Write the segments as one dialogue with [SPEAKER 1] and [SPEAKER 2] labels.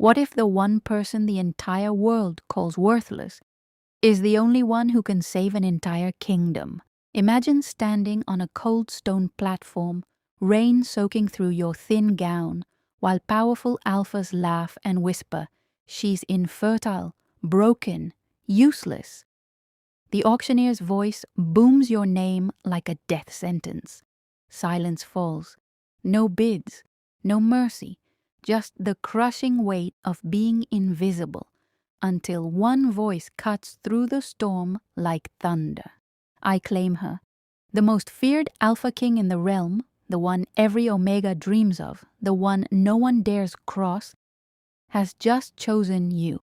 [SPEAKER 1] What if the one person the entire world calls worthless is the only one who can save an entire kingdom? Imagine standing on a cold stone platform, rain soaking through your thin gown, while powerful alphas laugh and whisper, "She's infertile, broken, useless." The auctioneer's voice booms your name like a death sentence. Silence falls. No bids, no mercy, just the crushing weight of being invisible, until one voice cuts through the storm like thunder. I claim her. The most feared Alpha King in the realm, the one every Omega dreams of, the one no one dares cross, has just chosen you.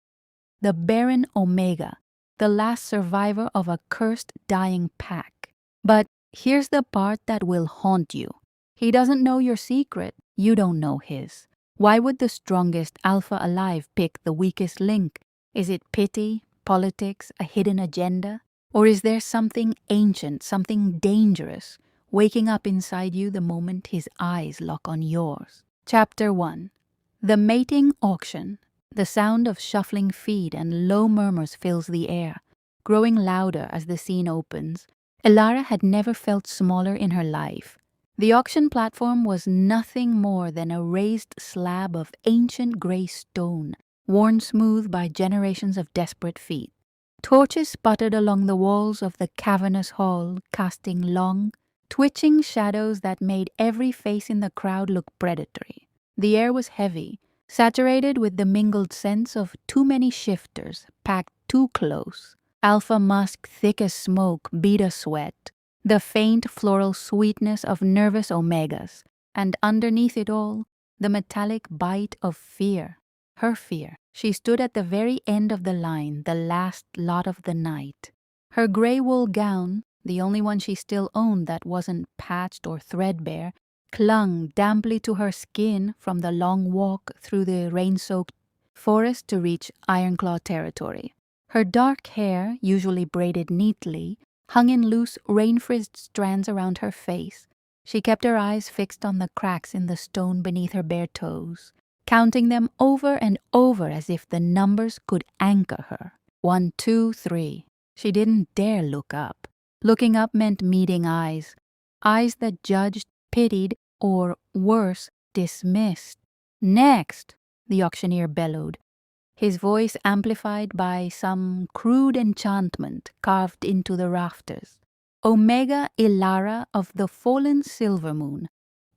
[SPEAKER 1] The barren Omega, the last survivor of a cursed dying pack. But here's the part that will haunt you. He doesn't know your secret, you don't know his. Why would the strongest alpha alive pick the weakest link? Is it pity, politics, a hidden agenda? Or is there something ancient, something dangerous, waking up inside you the moment his eyes lock on yours? Chapter 1. The Mating Auction. The sound of shuffling feet and low murmurs fills the air, growing louder as the scene opens. Elara had never felt smaller in her life. The auction platform was nothing more than a raised slab of ancient gray stone, worn smooth by generations of desperate feet. Torches sputtered along the walls of the cavernous hall, casting long, twitching shadows that made every face in the crowd look predatory. The air was heavy, saturated with the mingled scents of too many shifters, packed too close. Alpha musk thick as smoke beat a sweat, the faint floral sweetness of nervous Omegas, and underneath it all, the metallic bite of fear. Her fear. She stood at the very end of the line, the last lot of the night. Her gray wool gown, the only one she still owned that wasn't patched or threadbare, clung damply to her skin from the long walk through the rain-soaked forest to reach Ironclaw territory. Her dark hair, usually braided neatly, hung in loose, rain-frizzed strands around her face. She kept her eyes fixed on the cracks in the stone beneath her bare toes, counting them over and over as if the numbers could anchor her. 1, 2, 3. She didn't dare look up. Looking up meant meeting eyes, eyes that judged, pitied, or, worse, dismissed. "Next!" the auctioneer bellowed, his voice amplified by some crude enchantment carved into the rafters. "Omega Elara of the Fallen Silver Moon,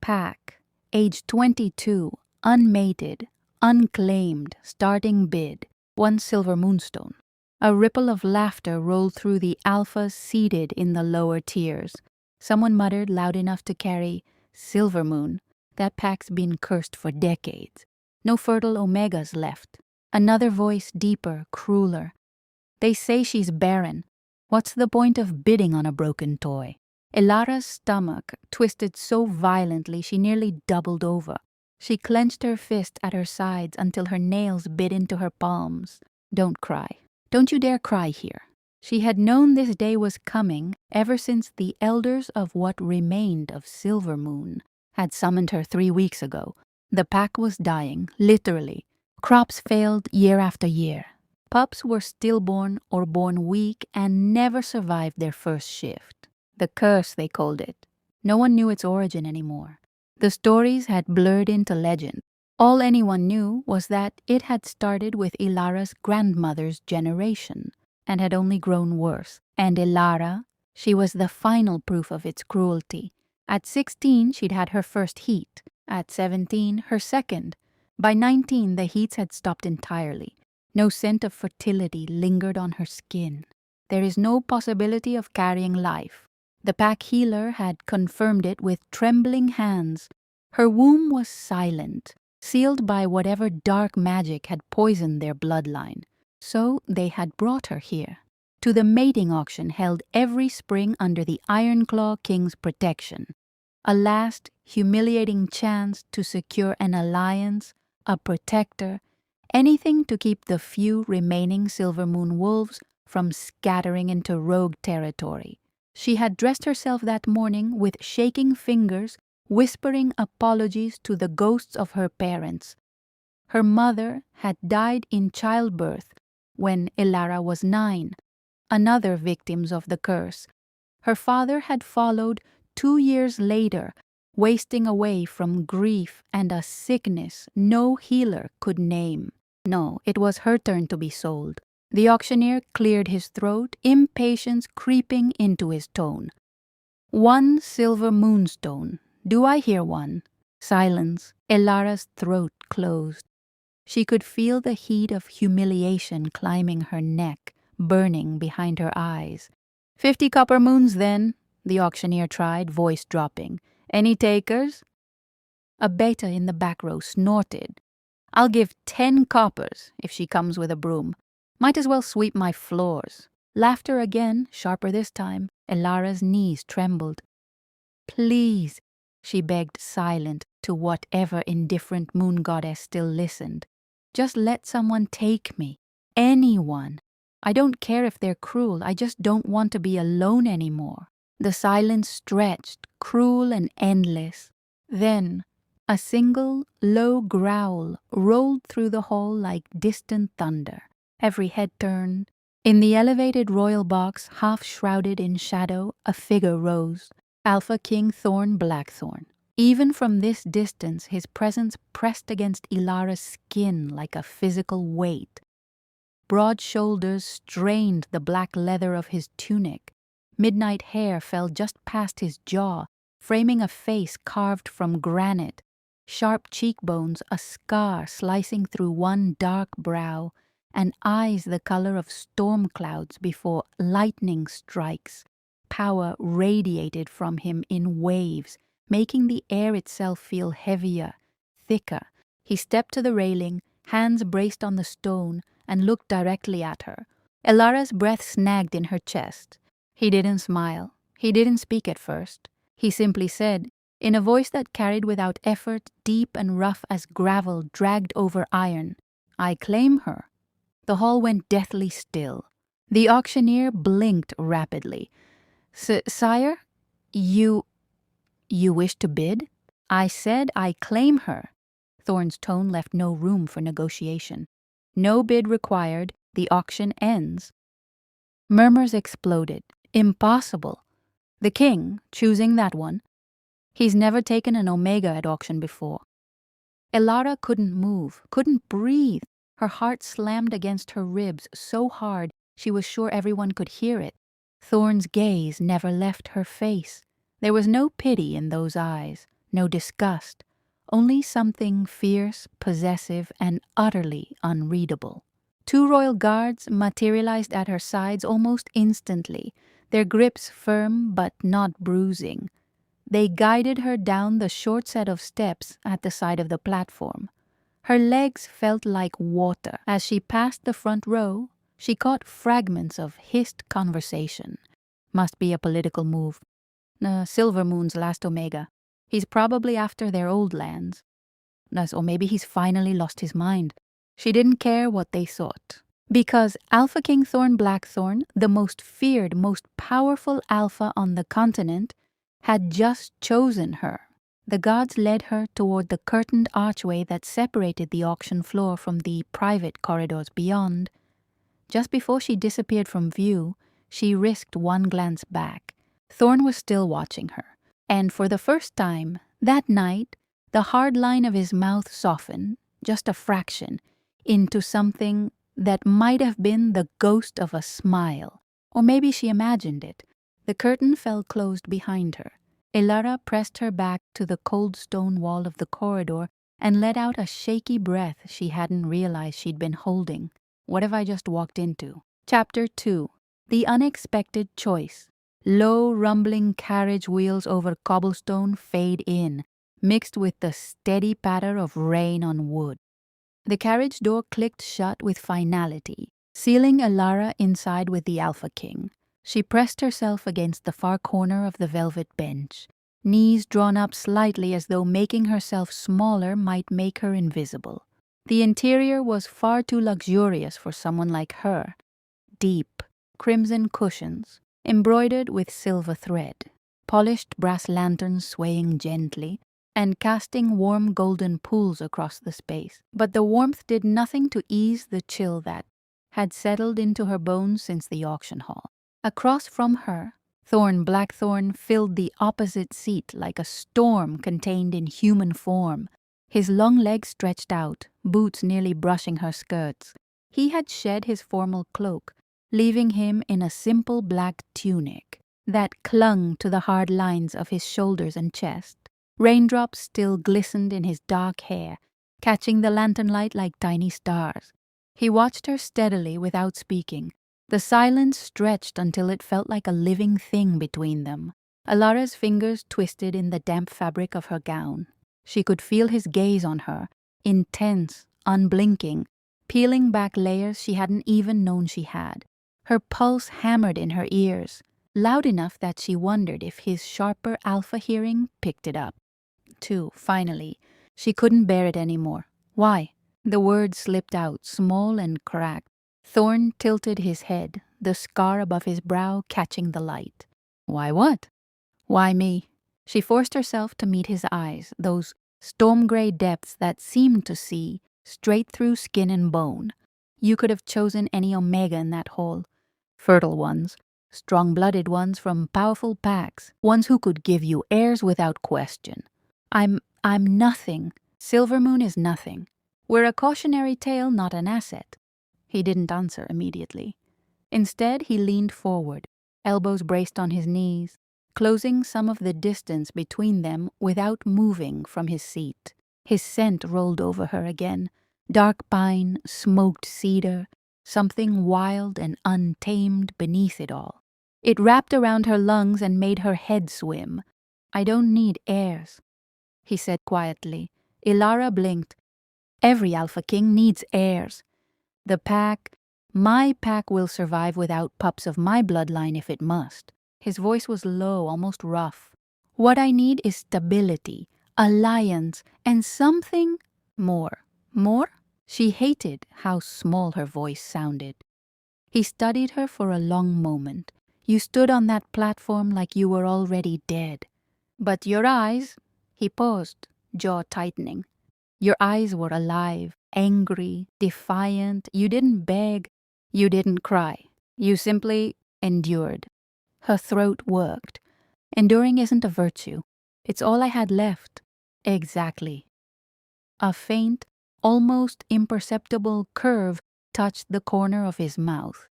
[SPEAKER 1] Pack, age 22, unmated, unclaimed, starting bid, 1 silver moonstone." A ripple of laughter rolled through the alphas seated in the lower tiers. Someone muttered loud enough to carry, "Silver Moon, that pack's been cursed for decades. No fertile Omegas left." Another voice, deeper, crueler. "They say she's barren. What's the point of bidding on a broken toy?" Elara's stomach twisted so violently she nearly doubled over. She clenched her fist at her sides until her nails bit into her palms. "Don't cry. Don't you dare cry here." She had known this day was coming ever since the elders of what remained of Silver Moon had summoned her 3 weeks ago. The pack was dying, literally. Crops failed year after year. Pups were stillborn or born weak and never survived their first shift. The curse, they called it. No one knew its origin anymore. The stories had blurred into legend. All anyone knew was that it had started with Elara's grandmother's generation and had only grown worse. And Elara, she was the final proof of its cruelty. At 16, she'd had her first heat. At 17, her second. By 19, the heats had stopped entirely. No scent of fertility lingered on her skin. There is no possibility of carrying life. The pack healer had confirmed it with trembling hands. Her womb was silent, sealed by whatever dark magic had poisoned their bloodline. So they had brought her here, to the mating auction held every spring under the Ironclaw King's protection. A last, humiliating chance to secure an alliance, a protector, anything to keep the few remaining Silver Moon wolves from scattering into rogue territory. She had dressed herself that morning with shaking fingers, whispering apologies to the ghosts of her parents. Her mother had died in childbirth when Elara was 9, another victim of the curse. Her father had followed 2 years later, wasting away from grief and a sickness no healer could name. No, it was her turn to be sold. The auctioneer cleared his throat, impatience creeping into his tone. 1 silver moonstone. Do I hear one? Silence. Elara's throat closed. She could feel the heat of humiliation climbing her neck, burning behind her eyes. 50 copper moons, then, the auctioneer tried, voice dropping. Any takers? A beta in the back row snorted. I'll give 10 coppers if she comes with a broom. Might as well sweep my floors. Laughter again, sharper this time. Elara's knees trembled. Please, she begged, silent to whatever indifferent moon goddess still listened. Just let someone take me. Anyone. I don't care if they're cruel, I just don't want to be alone anymore. The silence stretched, cruel and endless. Then, a single, low growl rolled through the hall like distant thunder. Every head turned. In the elevated royal box, half shrouded in shadow, a figure rose. Alpha King Thorne Blackthorne. Even from this distance, his presence pressed against Elara's skin like a physical weight. Broad shoulders strained the black leather of his tunic. Midnight hair fell just past his jaw, framing a face carved from granite. Sharp cheekbones, a scar slicing through one dark brow, and eyes the color of storm clouds before lightning strikes. Power radiated from him in waves, making the air itself feel heavier, thicker. He stepped to the railing, hands braced on the stone, and looked directly at her. Elara's breath snagged in her chest. He didn't smile. He didn't speak at first. He simply said, in a voice that carried without effort, deep and rough as gravel dragged over iron, I claim her. The hall went deathly still. The auctioneer blinked rapidly. Sire, you wish to bid? I said I claim her. Thorne's tone left no room for negotiation. No bid required. The auction ends. Murmurs exploded. Impossible. The king, choosing that one. He's never taken an Omega at auction before. Elara couldn't move, couldn't breathe. Her heart slammed against her ribs so hard she was sure everyone could hear it. Thorne's gaze never left her face. There was no pity in those eyes, no disgust, only something fierce, possessive, and utterly unreadable. 2 royal guards materialized at her sides almost instantly, their grips firm but not bruising. They guided her down the short set of steps at the side of the platform. Her legs felt like water. As she passed the front row, she caught fragments of hissed conversation. Must be a political move. Silver Moon's last Omega. He's probably after their old lands. Or maybe he's finally lost his mind. She didn't care what they thought. Because Alpha King Thorne Blackthorne, the most feared, most powerful alpha on the continent, had just chosen her. The gods led her toward the curtained archway that separated the auction floor from the private corridors beyond. Just before she disappeared from view, she risked one glance back. Thorne was still watching her, and for the first time, that night, the hard line of his mouth softened, just a fraction, into something that might have been the ghost of a smile. Or maybe she imagined it. The curtain fell closed behind her. Elara pressed her back to the cold stone wall of the corridor and let out a shaky breath she hadn't realized she'd been holding. What have I just walked into? Chapter 2. The Unexpected Choice. Low, rumbling carriage wheels over cobblestone fade in, mixed with the steady patter of rain on wood. The carriage door clicked shut with finality, sealing Elara inside with the Alpha King. She pressed herself against the far corner of the velvet bench, knees drawn up slightly as though making herself smaller might make her invisible. The interior was far too luxurious for someone like her. Deep, crimson cushions, embroidered with silver thread, polished brass lanterns swaying gently, and casting warm golden pools across the space. But the warmth did nothing to ease the chill that had settled into her bones since the auction hall. Across from her, Blackthorn filled the opposite seat like a storm contained in human form. His long legs stretched out, boots nearly brushing her skirts. He had shed his formal cloak, leaving him in a simple black tunic that clung to the hard lines of his shoulders and chest. Raindrops still glistened in his dark hair, catching the lantern light like tiny stars. He watched her steadily without speaking. The silence stretched until it felt like a living thing between them. Elara's fingers twisted in the damp fabric of her gown. She could feel his gaze on her, intense, unblinking, peeling back layers she hadn't even known she had. Her pulse hammered in her ears, loud enough that she wondered if his sharper alpha hearing picked it up. Finally, she couldn't bear it anymore. Why? The words slipped out, small and cracked. Thorne tilted his head, the scar above his brow catching the light. Why what? Why me? She forced herself to meet his eyes, those storm-gray depths that seemed to see straight through skin and bone. You could have chosen any Omega in that hall. Fertile ones, strong-blooded ones from powerful packs, ones who could give you heirs without question. I'm nothing. Silvermoon is nothing. We're a cautionary tale, not an asset. He didn't answer immediately. Instead, he leaned forward, elbows braced on his knees, closing some of the distance between them without moving from his seat. His scent rolled over her again, dark pine, smoked cedar, something wild and untamed beneath it all. It wrapped around her lungs and made her head swim. I don't need heirs, he said quietly. Elara blinked. Every Alpha King needs heirs. My pack will survive without pups of my bloodline if it must. His voice was low, almost rough. What I need is stability, alliance, and something more. More? She hated how small her voice sounded. He studied her for a long moment. You stood on that platform like you were already dead. But your eyes, he paused, jaw tightening. Your eyes were alive, angry, defiant. You didn't beg. You didn't cry. You simply endured. Her throat worked. Enduring isn't a virtue. It's all I had left. Exactly. A faint, almost imperceptible curve touched the corner of his mouth.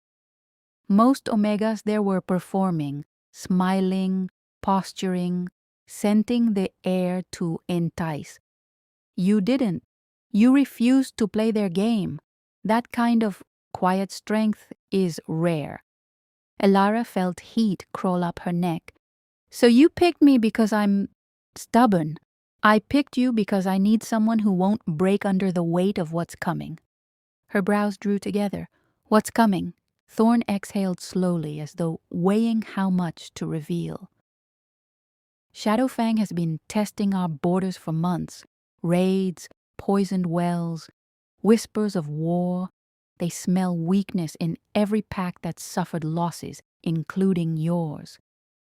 [SPEAKER 1] Most Omegas there were performing, smiling, posturing, scenting the air to entice. You didn't. You refused to play their game. That kind of quiet strength is rare. Elara felt heat crawl up her neck. So you picked me because I'm stubborn. I picked you because I need someone who won't break under the weight of what's coming. Her brows drew together. What's coming? Thorne exhaled slowly as though weighing how much to reveal. Shadowfang has been testing our borders for months. Raids, poisoned wells, whispers of war. They smell weakness in every pack that's suffered losses, including yours.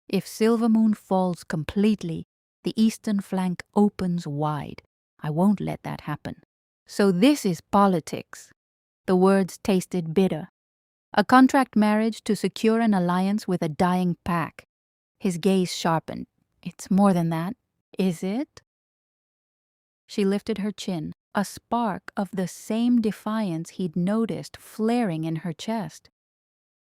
[SPEAKER 1] If Silvermoon falls completely, the eastern flank opens wide. I won't let that happen. So this is politics. The words tasted bitter. A contract marriage to secure an alliance with a dying pack. His gaze sharpened. It's more than that, is it? She lifted her chin, a spark of the same defiance he'd noticed flaring in her chest.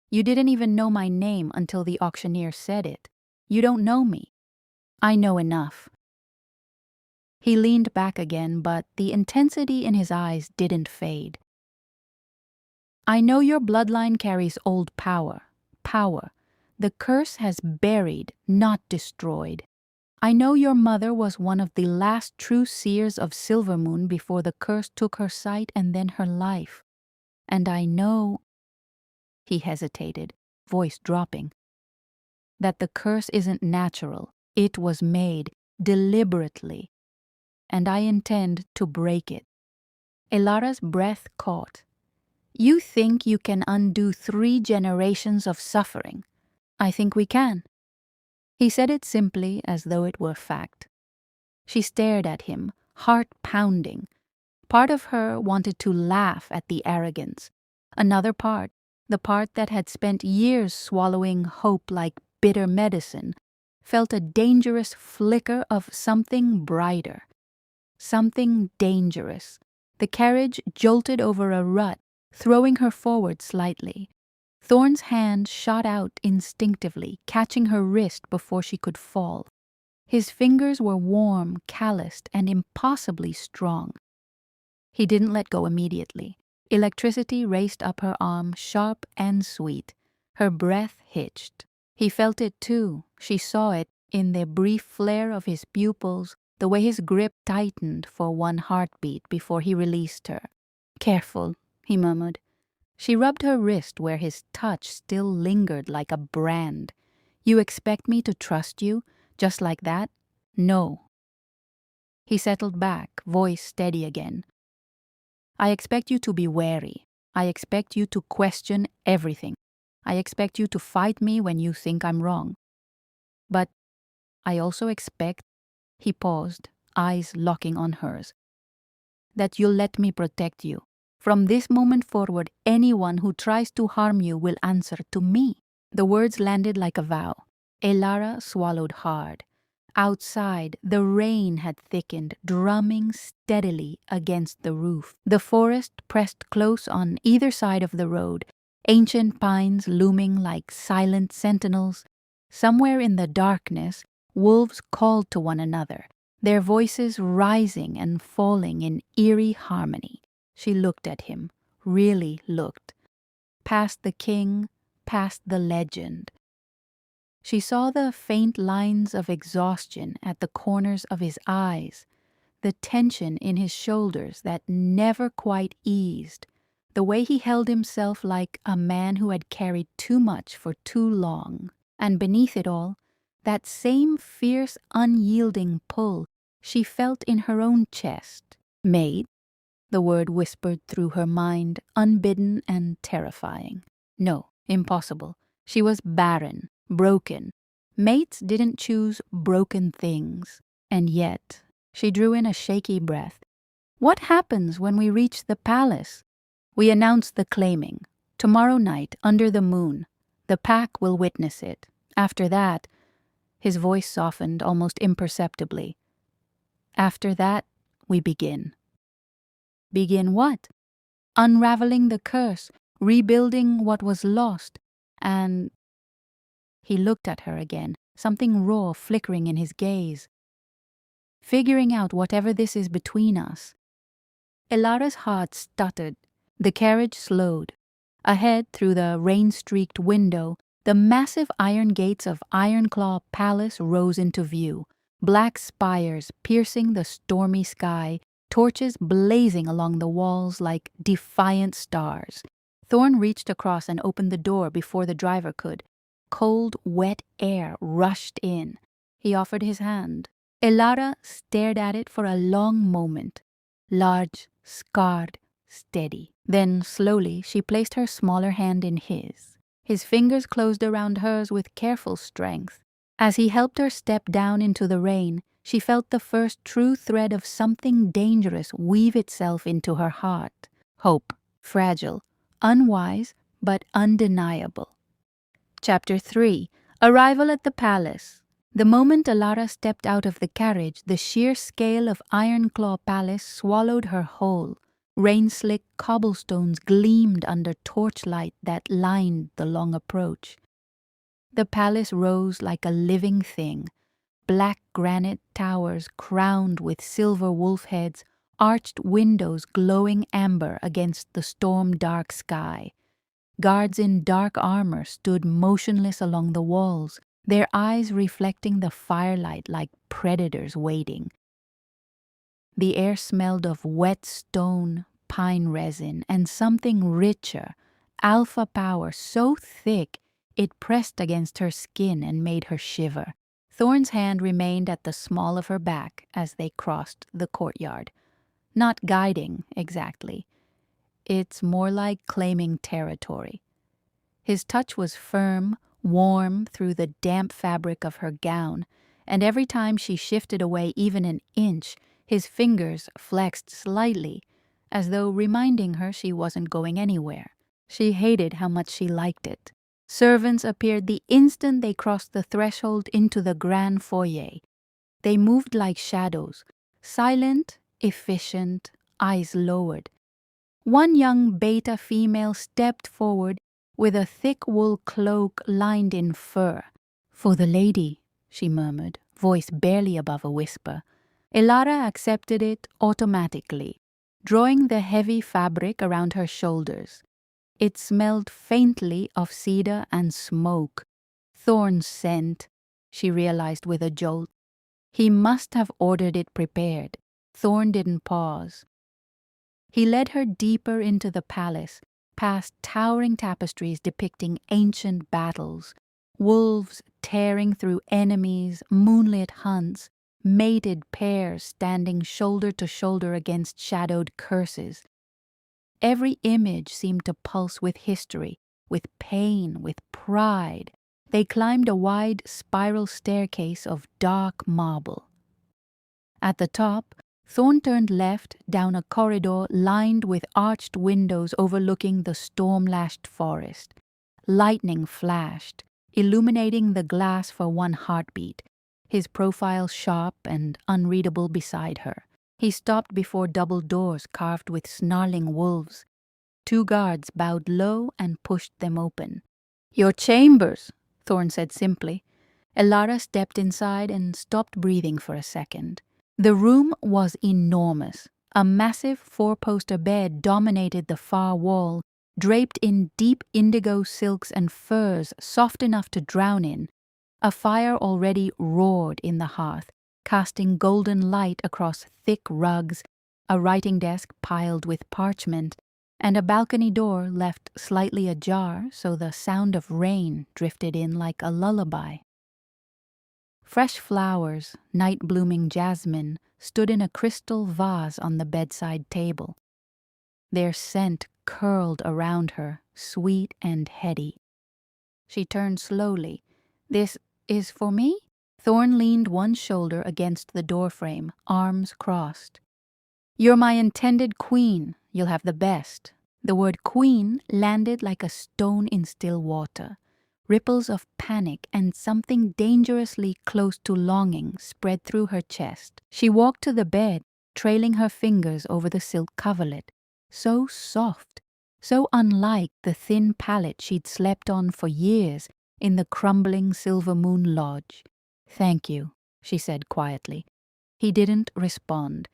[SPEAKER 1] You didn't even know my name until the auctioneer said it. You don't know me. I know enough. He leaned back again, but the intensity in his eyes didn't fade. I know your bloodline carries old power. Power. The curse has buried, not destroyed. I know your mother was one of the last true seers of Silvermoon before the curse took her sight and then her life. And I know, he hesitated, voice dropping, that the curse isn't natural. It was made deliberately, and I intend to break it. Elara's breath caught. You think you can undo 3 generations of suffering? I think we can. He said it simply as though it were fact. She stared at him, heart pounding. Part of her wanted to laugh at the arrogance. Another part, the part that had spent years swallowing hope like bitter medicine, felt a dangerous flicker of something brighter. Something dangerous. The carriage jolted over a rut, throwing her forward slightly. Thorne's hand shot out instinctively, catching her wrist before she could fall. His fingers were warm, calloused, and impossibly strong. He didn't let go immediately. Electricity raced up her arm, sharp and sweet. Her breath hitched. He felt it too. She saw it in the brief flare of his pupils, the way his grip tightened for one heartbeat before he released her. "Careful," he murmured. She rubbed her wrist where his touch still lingered like a brand. "You expect me to trust you, just like that?" "No." He settled back, voice steady again. "I expect you to be wary. I expect you to question everything. I expect you to fight me when you think I'm wrong. But I also expect," he paused, eyes locking on hers, "that you'll let me protect you. From this moment forward, anyone who tries to harm you will answer to me." The words landed like a vow. Elara swallowed hard. Outside, the rain had thickened, drumming steadily against the roof. The forest pressed close on either side of the road, ancient pines looming like silent sentinels. Somewhere in the darkness, wolves called to one another, their voices rising and falling in eerie harmony. She looked at him, really looked. Past the king, past the legend. She saw the faint lines of exhaustion at the corners of his eyes, the tension in his shoulders that never quite eased, the way he held himself like a man who had carried too much for too long. And beneath it all, that same fierce, unyielding pull she felt in her own chest. "Maid?" The word whispered through her mind, unbidden and terrifying. No, impossible. She was barren, broken. Mates didn't choose broken things. And yet, she drew in a shaky breath. "What happens when we reach the palace?" "We announce the claiming. Tomorrow night, under the moon. The pack will witness it. After that," his voice softened almost imperceptibly, "after that, we begin." "Begin what?" "Unraveling the curse, rebuilding what was lost, and—" He looked at her again, something raw flickering in his gaze. "Figuring out whatever this is between us." Elara's heart stuttered. The carriage slowed. Ahead, through the rain-streaked window, the massive iron gates of Ironclaw Palace rose into view, black spires piercing the stormy sky, torches blazing along the walls like defiant stars. Thorne reached across and opened the door before the driver could. Cold, wet air rushed in. He offered his hand. Elara stared at it for a long moment. Large, scarred, steady. Then, slowly, she placed her smaller hand in his. His fingers closed around hers with careful strength. As he helped her step down into the rain, she felt the first true thread of something dangerous weave itself into her heart. Hope, fragile, unwise, but undeniable. Chapter 3. Arrival at the Palace. The moment Elara stepped out of the carriage, the sheer scale of Ironclaw Palace swallowed her whole. Rain-slick cobblestones gleamed under torchlight that lined the long approach. The palace rose like a living thing. Black granite towers crowned with silver wolf heads, arched windows glowing amber against the storm-dark sky. Guards in dark armor stood motionless along the walls, their eyes reflecting the firelight like predators waiting. The air smelled of wet stone, pine resin, and something richer, alpha power so thick it pressed against her skin and made her shiver. Thorne's hand remained at the small of her back as they crossed the courtyard. Not guiding, exactly. It's more like claiming territory. His touch was firm, warm through the damp fabric of her gown, and every time she shifted away even an inch, his fingers flexed slightly, as though reminding her she wasn't going anywhere. She hated how much she liked it. Servants appeared the instant they crossed the threshold into the grand foyer. They moved like shadows, silent, efficient, eyes lowered. One young beta female stepped forward with a thick wool cloak lined in fur. "For the lady," she murmured, voice barely above a whisper. Elara accepted it automatically, drawing the heavy fabric around her shoulders. It smelled faintly of cedar and smoke. Thorne's scent, she realized with a jolt. He must have ordered it prepared. Thorne didn't pause. He led her deeper into the palace, past towering tapestries depicting ancient battles, wolves tearing through enemies, moonlit hunts, mated pairs standing shoulder to shoulder against shadowed curses. Every image seemed to pulse with history, with pain, with pride. They climbed a wide spiral staircase of dark marble. At the top, Thorne turned left down a corridor lined with arched windows overlooking the storm-lashed forest. Lightning flashed, illuminating the glass for one heartbeat, his profile sharp and unreadable beside her. He stopped before double doors carved with snarling wolves. 2 guards bowed low and pushed them open. "Your chambers," Thorne said simply. Elara stepped inside and stopped breathing for a second. The room was enormous. A massive 4-poster bed dominated the far wall, draped in deep indigo silks and furs soft enough to drown in. A fire already roared in the hearth, casting golden light across thick rugs, a writing desk piled with parchment, and a balcony door left slightly ajar so the sound of rain drifted in like a lullaby. Fresh flowers, night-blooming jasmine, stood in a crystal vase on the bedside table. Their scent curled around her, sweet and heady. She turned slowly. "This is for me?" Thorne leaned one shoulder against the doorframe, arms crossed. "You're my intended queen. You'll have the best." The word queen landed like a stone in still water. Ripples of panic and something dangerously close to longing spread through her chest. She walked to the bed, trailing her fingers over the silk coverlet. So soft, so unlike the thin pallet she'd slept on for years in the crumbling Silver Moon Lodge. "Thank you," she said quietly. He didn't respond.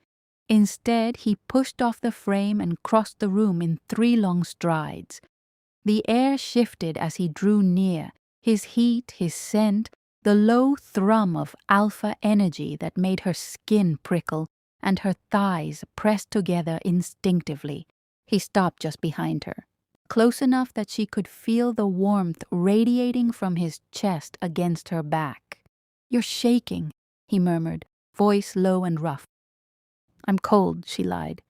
[SPEAKER 1] Instead, he pushed off the frame and crossed the room in 3 long strides. The air shifted as he drew near, his heat, his scent, the low thrum of alpha energy that made her skin prickle and her thighs pressed together instinctively. He stopped just behind her, close enough that she could feel the warmth radiating from his chest against her back. "You're shaking," he murmured, voice low and rough. "I'm cold," she lied.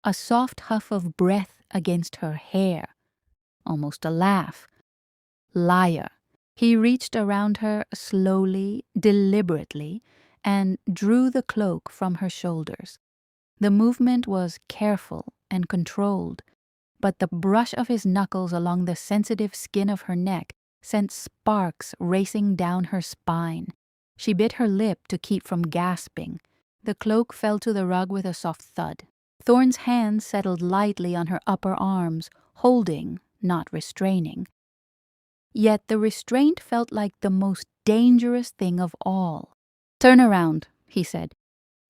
[SPEAKER 1] A soft huff of breath against her hair. Almost a laugh. "Liar." He reached around her slowly, deliberately, and drew the cloak from her shoulders. The movement was careful and controlled, but the brush of his knuckles along the sensitive skin of her neck sent sparks racing down her spine. She bit her lip to keep from gasping. The cloak fell to the rug with a soft thud. Thorne's hand settled lightly on her upper arms, holding, not restraining. Yet the restraint felt like the most dangerous thing of all. "Turn around," he said.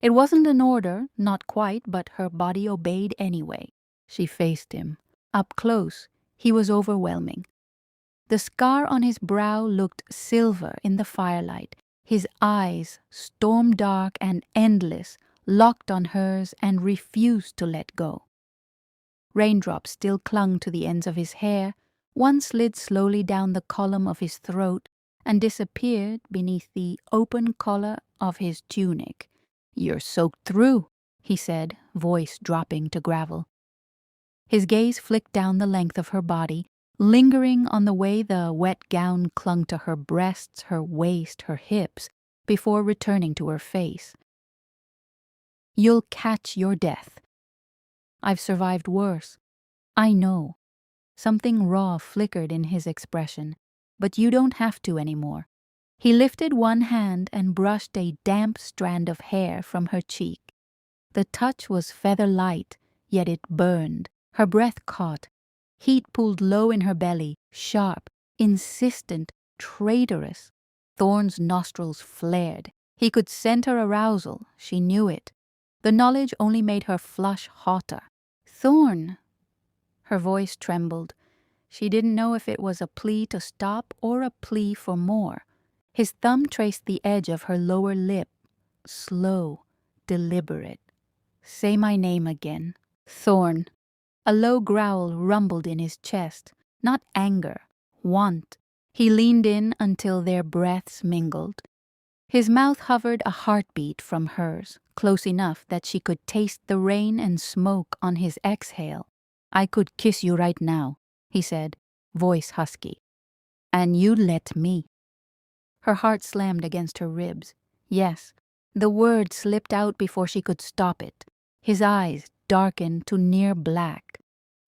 [SPEAKER 1] It wasn't an order, not quite, but her body obeyed anyway. She faced him. Up close, he was overwhelming. The scar on his brow looked silver in the firelight, his eyes, storm-dark and endless, locked on hers and refused to let go. Raindrops still clung to the ends of his hair. One slid slowly down the column of his throat and disappeared beneath the open collar of his tunic. "You're soaked through," he said, voice dropping to gravel. His gaze flicked down the length of her body, lingering on the way the wet gown clung to her breasts, her waist, her hips, before returning to her face. "You'll catch your death. I've survived worse. I know." Something raw flickered in his expression, "but you don't have to anymore." He lifted one hand and brushed a damp strand of hair from her cheek. The touch was feather light, yet it burned. Her breath caught. Heat pooled low in her belly, sharp, insistent, traitorous. Thorne's nostrils flared. He could scent her arousal. She knew it. The knowledge only made her flush hotter. "Thorne!" Her voice trembled. She didn't know if it was a plea to stop or a plea for more. His thumb traced the edge of her lower lip. Slow, deliberate. "Say my name again." "Thorne." A low growl rumbled in his chest. Not anger, want. He leaned in until their breaths mingled. His mouth hovered a heartbeat from hers, close enough that she could taste the rain and smoke on his exhale. "I could kiss you right now," he said, voice husky. "And you'd let me." Her heart slammed against her ribs. Yes, the word slipped out before she could stop it. His eyes darkened to near black.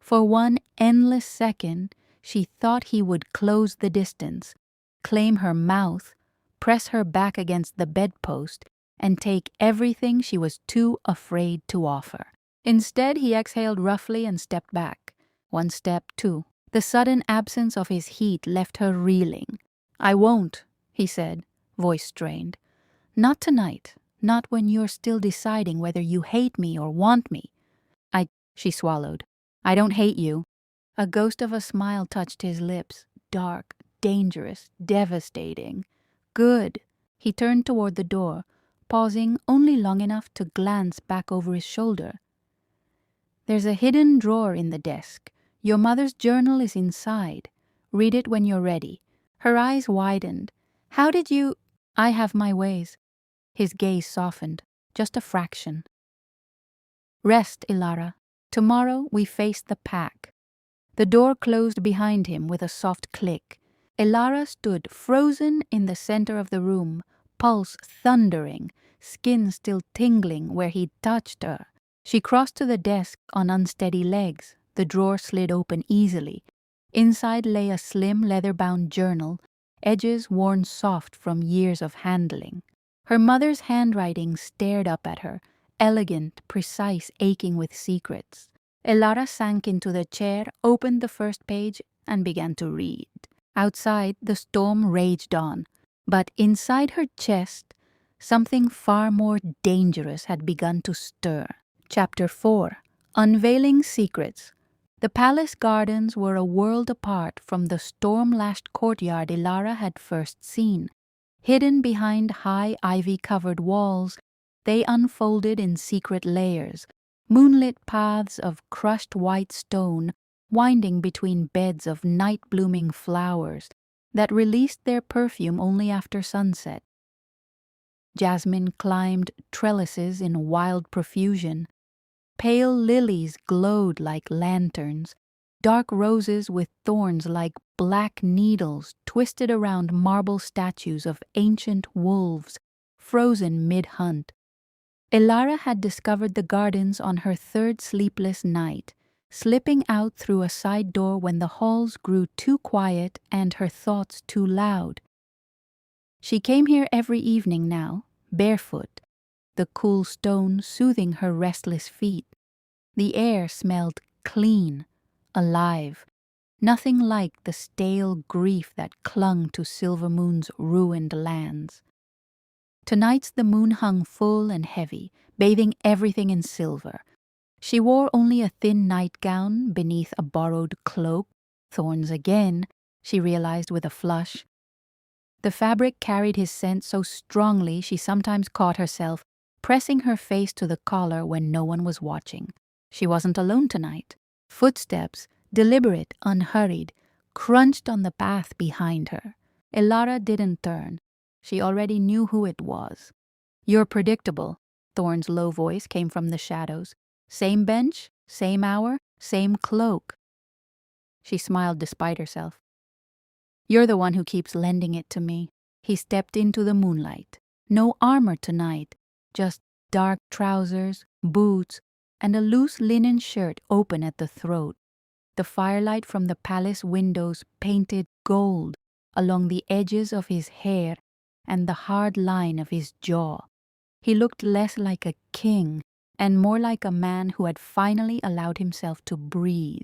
[SPEAKER 1] For one endless second, she thought he would close the distance, claim her mouth, press her back against the bedpost, and take everything she was too afraid to offer. Instead, he exhaled roughly and stepped back. One step, two. The sudden absence of his heat left her reeling. "I won't," he said, voice strained. "Not tonight. Not when you're still deciding whether you hate me or want me." She swallowed. "I don't hate you." A ghost of a smile touched his lips, dark, dangerous, devastating. "Good." He turned toward the door, pausing only long enough to glance back over his shoulder. "There's a hidden drawer in the desk. Your mother's journal is inside. Read it when you're ready." Her eyes widened. "How did you—" "I have my ways." His gaze softened, just a fraction. "Rest, Elara. Tomorrow we face the pack." The door closed behind him with a soft click. Elara stood frozen in the center of the room, pulse thundering, skin still tingling where he'd touched her. She crossed to the desk on unsteady legs. The drawer slid open easily. Inside lay a slim leather-bound journal, edges worn soft from years of handling. Her mother's handwriting stared up at her, elegant, precise, aching with secrets. Elara sank into the chair, opened the first page, and began to read. Outside, the storm raged on, but inside her chest, something far more dangerous had begun to stir. Chapter 4. Unveiling Secrets. The palace gardens were a world apart from the storm-lashed courtyard Elara had first seen. Hidden behind high ivy-covered walls, they unfolded in secret layers, moonlit paths of crushed white stone winding between beds of night-blooming flowers that released their perfume only after sunset. Jasmine climbed trellises in wild profusion. Pale lilies glowed like lanterns. Dark roses with thorns like black needles twisted around marble statues of ancient wolves, frozen mid-hunt. Elara had discovered the gardens on her third sleepless night, slipping out through a side door when the halls grew too quiet and her thoughts too loud. She came here every evening now, barefoot, the cool stone soothing her restless feet. The air smelled clean, alive, nothing like the stale grief that clung to Silvermoon's ruined lands. Tonight's the moon hung full and heavy, bathing everything in silver. She wore only a thin nightgown beneath a borrowed cloak. Thorne's again, she realized with a flush. The fabric carried his scent so strongly she sometimes caught herself pressing her face to the collar when no one was watching. She wasn't alone tonight. Footsteps, deliberate, unhurried, crunched on the path behind her. Elara didn't turn. She already knew who it was. "You're predictable," Thorne's low voice came from the shadows. "Same bench, same hour, same cloak." She smiled despite herself. "You're the one who keeps lending it to me." He stepped into the moonlight. No armor tonight, just dark trousers, boots, and a loose linen shirt open at the throat. The firelight from the palace windows painted gold along the edges of his hair and the hard line of his jaw. He looked less like a king and more like a man who had finally allowed himself to breathe.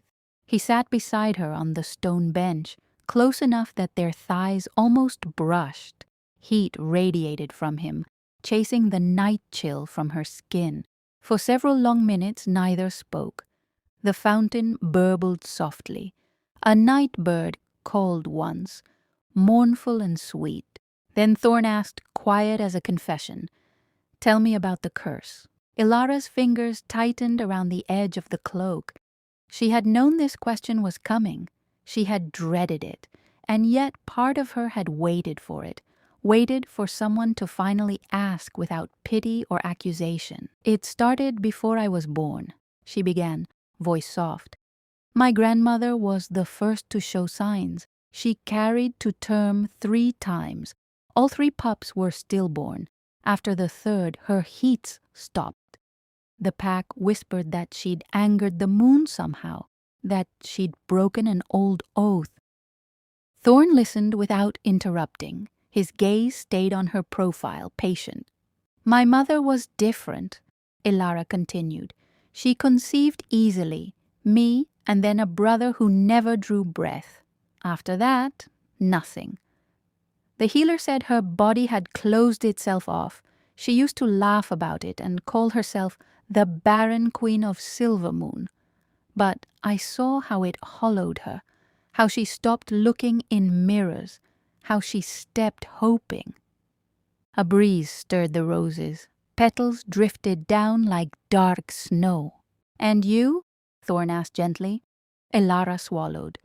[SPEAKER 1] He sat beside her on the stone bench, close enough that their thighs almost brushed. Heat radiated from him, chasing the night chill from her skin. For several long minutes neither spoke. The fountain burbled softly. A night bird called once, mournful and sweet. Then Thorne asked, quiet as a confession, "Tell me about the curse." Elara's fingers tightened around the edge of the cloak. She had known this question was coming. She had dreaded it, and yet part of her had waited for it, waited for someone to finally ask without pity or accusation. "It started before I was born," she began, voice soft. "My grandmother was the first to show signs. She carried to term 3 times. All 3 pups were stillborn. After the third, her heats stopped. The pack whispered that she'd angered the moon somehow, that she'd broken an old oath." Thorne listened without interrupting. His gaze stayed on her profile, patient. "My mother was different," Elara continued. "She conceived easily, me and then a brother who never drew breath. After that, nothing. The healer said her body had closed itself off. She used to laugh about it and call herself the barren queen of Silvermoon. But I saw how it hollowed her, how she stopped looking in mirrors, how she stepped hoping." A breeze stirred the roses. Petals drifted down like dark snow. "And you?" Thorne asked gently. Elara swallowed.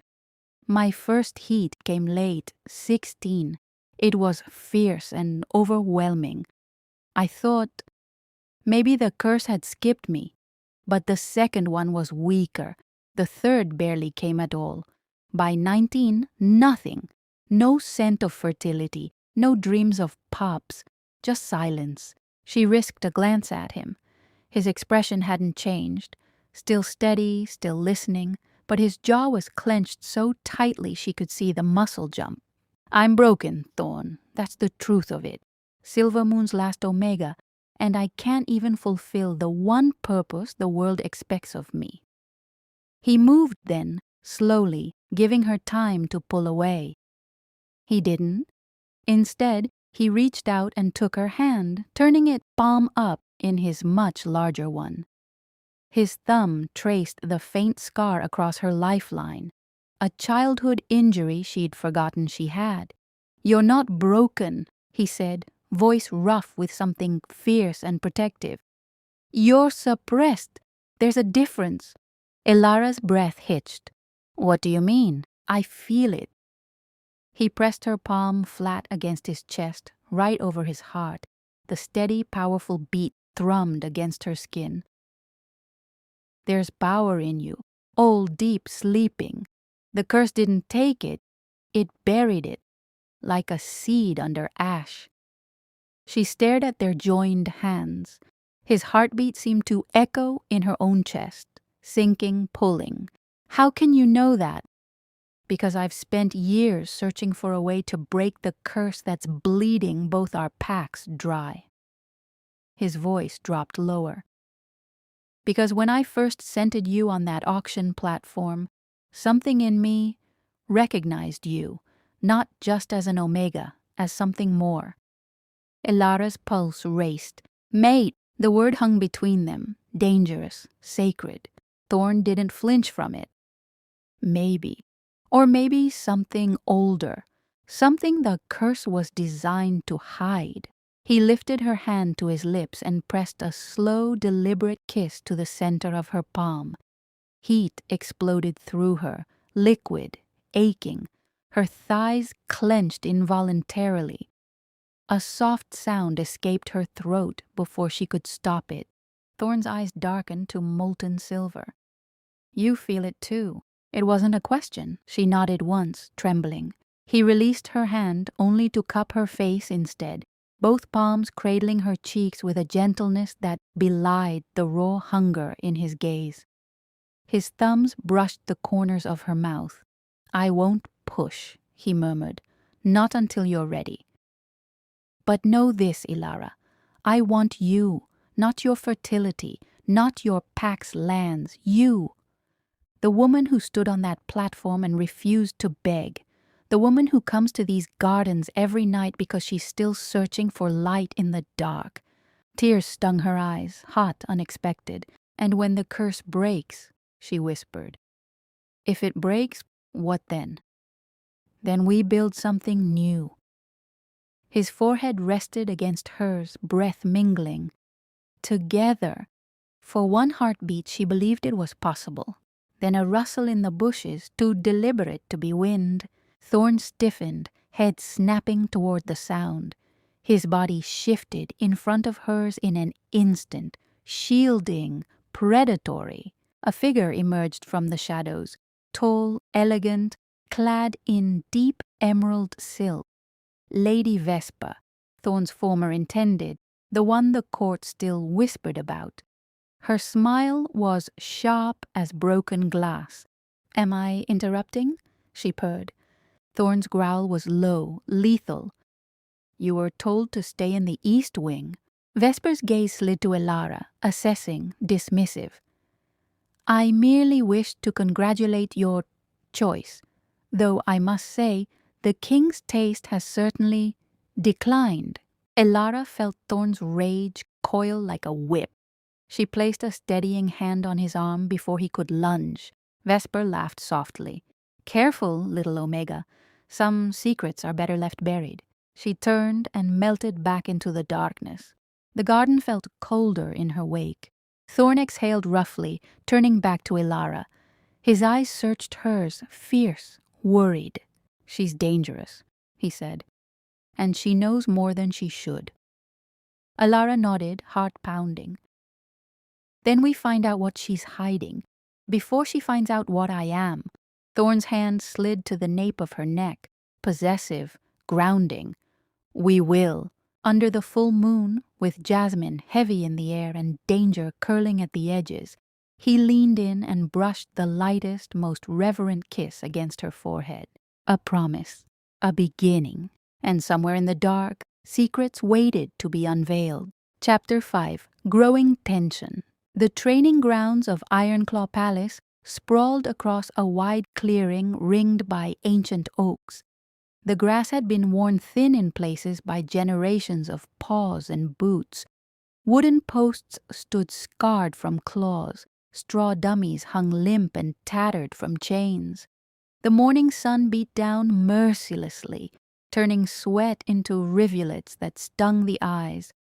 [SPEAKER 1] "My first heat came late, 16. It was fierce and overwhelming. I thought maybe the curse had skipped me, but the second one was weaker. The third barely came at all. By 19, nothing. No scent of fertility, no dreams of pups, just silence." She risked a glance at him. His expression hadn't changed. Still steady, still listening, but his jaw was clenched so tightly she could see the muscle jump. "I'm broken, Thorne. That's the truth of it. Silvermoon's last Omega, and I can't even fulfill the one purpose the world expects of me." He moved then, slowly, giving her time to pull away. He didn't. Instead, he reached out and took her hand, turning it palm up in his much larger one. His thumb traced the faint scar across her lifeline, a childhood injury she'd forgotten she had. "You're not broken," he said, voice rough with something fierce and protective. "You're suppressed. There's a difference." Elara's breath hitched. "What do you mean?" "I feel it." He pressed her palm flat against his chest, right over his heart. The steady, powerful beat thrummed against her skin. "There's power in you, old deep sleeping. The curse didn't take it. It buried it, like a seed under ash." She stared at their joined hands. His heartbeat seemed to echo in her own chest, sinking, pulling. "How can you know that?" "Because I've spent years searching for a way to break the curse that's bleeding both our packs dry." His voice dropped lower. "Because when I first scented you on that auction platform, something in me recognized you, not just as an Omega, as something more." Elara's pulse raced. "Mate!" The word hung between them, dangerous, sacred. Thorne didn't flinch from it. "Maybe. Or maybe something older, something the curse was designed to hide." He lifted her hand to his lips and pressed a slow, deliberate kiss to the center of her palm. Heat exploded through her, liquid, aching. Her thighs clenched involuntarily. A soft sound escaped her throat before she could stop it. Thorne's eyes darkened to molten silver. "You feel it too." It wasn't a question. She nodded once, trembling. He released her hand only to cup her face instead, both palms cradling her cheeks with a gentleness that belied the raw hunger in his gaze. His thumbs brushed the corners of her mouth. "I won't push," he murmured. "Not until you're ready. But know this, Elara. I want you, not your fertility, not your pack's lands, you. The woman who stood on that platform and refused to beg. The woman who comes to these gardens every night because she's still searching for light in the dark." Tears stung her eyes, hot, unexpected. "And when the curse breaks," she whispered. "If it breaks, what then?" "Then we build something new." His forehead rested against hers, breath mingling. Together. For one heartbeat she believed it was possible. Then a rustle in the bushes, too deliberate to be wind. Thorne stiffened, head snapping toward the sound. His body shifted in front of hers in an instant, shielding, predatory. A figure emerged from the shadows, tall, elegant, clad in deep emerald silk. Lady Vespa, Thorne's former intended, the one the court still whispered about. Her smile was sharp as broken glass. "Am I interrupting?" she purred. Thorne's growl was low, lethal. "You were told to stay in the east wing." Vesper's gaze slid to Elara, assessing, dismissive. "I merely wished to congratulate your choice, though I must say the king's taste has certainly declined." Elara felt Thorne's rage coil like a whip. She placed a steadying hand on his arm before he could lunge. Vesper laughed softly. "Careful, little Omega. Some secrets are better left buried." She turned and melted back into the darkness. The garden felt colder in her wake. Thorne exhaled roughly, turning back to Elara. His eyes searched hers, fierce, worried. "She's dangerous," he said. "And she knows more than she should." Elara nodded, heart pounding. "Then we find out what she's hiding. Before she finds out what I am." Thorne's hand slid to the nape of her neck, possessive, grounding. "We will." Under the full moon, with jasmine heavy in the air and danger curling at the edges, he leaned in and brushed the lightest, most reverent kiss against her forehead. A promise, a beginning, and somewhere in the dark, secrets waited to be unveiled. Chapter 5. Growing Tension. The training grounds of Ironclaw Palace sprawled across a wide clearing ringed by ancient oaks. The grass had been worn thin in places by generations of paws and boots. Wooden posts stood scarred from claws. Straw dummies hung limp and tattered from chains. The morning sun beat down mercilessly, turning sweat into rivulets that stung the eyes.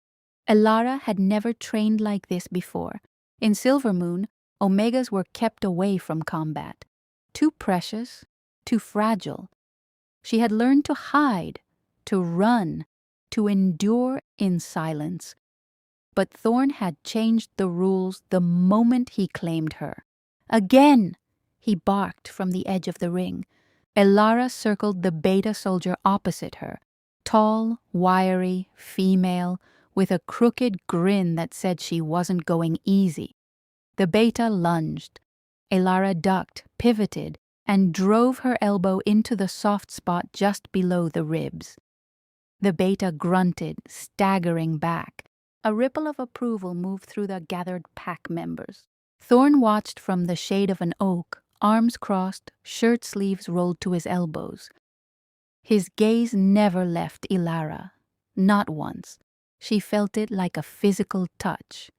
[SPEAKER 1] Elara had never trained like this before. In Silvermoon, Omegas were kept away from combat. Too precious, too fragile. She had learned to hide, to run, to endure in silence. But Thorne had changed the rules the moment he claimed her. "Again!" he barked from the edge of the ring. Elara circled the beta soldier opposite her, tall, wiry, female, with a crooked grin that said she wasn't going easy. The beta lunged. Elara ducked, pivoted, and drove her elbow into the soft spot just below the ribs. The beta grunted, staggering back. A ripple of approval moved through the gathered pack members. Thorne watched from the shade of an oak, arms crossed, shirt sleeves rolled to his elbows. His gaze never left Elara. Not once. She felt it like a physical touch.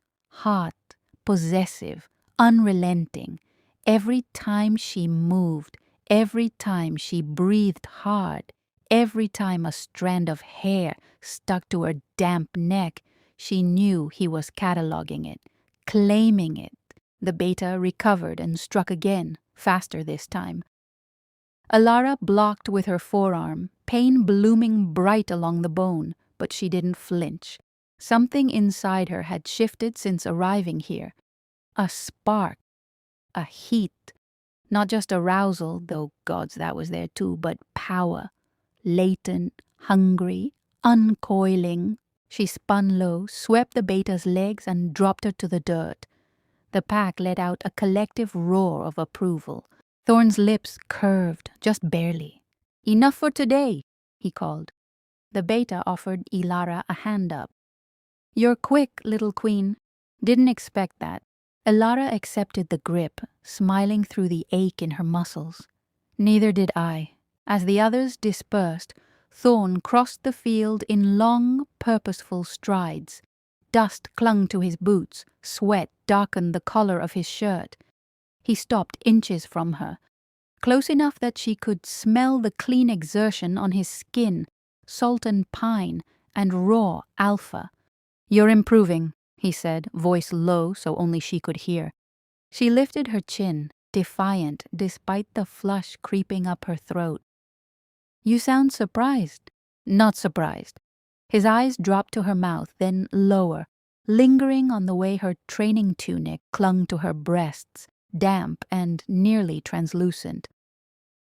[SPEAKER 1] Hot, possessive, unrelenting. Every time she moved, every time she breathed hard, every time a strand of hair stuck to her damp neck, she knew he was cataloging it, claiming it. The beta recovered and struck again, faster this time. Elara blocked with her forearm, pain blooming bright along the bone, but she didn't flinch. Something inside her had shifted since arriving here. A spark, a heat. Not just arousal, though gods that was there too, but power. Latent, hungry, uncoiling, She spun low, swept the beta's legs, and dropped her to the dirt. The pack let out a collective roar of approval. Thorne's lips curved, just barely. "Enough for today," he called. The beta offered Elara a hand up. "You're quick, little queen. Didn't expect that." Elara accepted the grip, smiling through the ache in her muscles. "Neither did I." As the others dispersed, Thorne crossed the field in long, purposeful strides. Dust clung to his boots, sweat darkened the collar of his shirt. He stopped inches from her, close enough that she could smell the clean exertion on his skin, salt and pine, and raw alpha. "You're improving," he said, voice low so only she could hear. She lifted her chin, defiant despite the flush creeping up her throat. "You sound surprised." "Not surprised." His eyes dropped to her mouth, then lower, lingering on the way her training tunic clung to her breasts, damp and nearly translucent.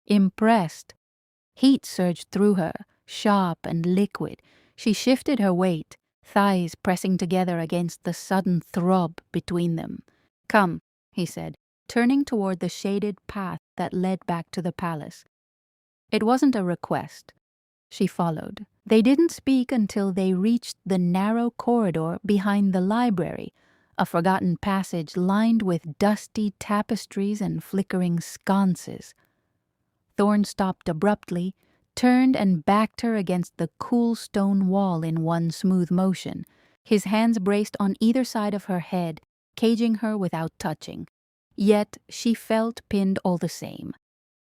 [SPEAKER 1] "Impressed." Heat surged through her, sharp and liquid. She shifted her weight, thighs pressing together against the sudden throb between them. "Come," he said, turning toward the shaded path that led back to the palace. It wasn't a request. She followed. They didn't speak until they reached the narrow corridor behind the library, a forgotten passage lined with dusty tapestries and flickering sconces. Thorne stopped abruptly, turned and backed her against the cool stone wall in one smooth motion, his hands braced on either side of her head, caging her without touching. Yet she felt pinned all the same.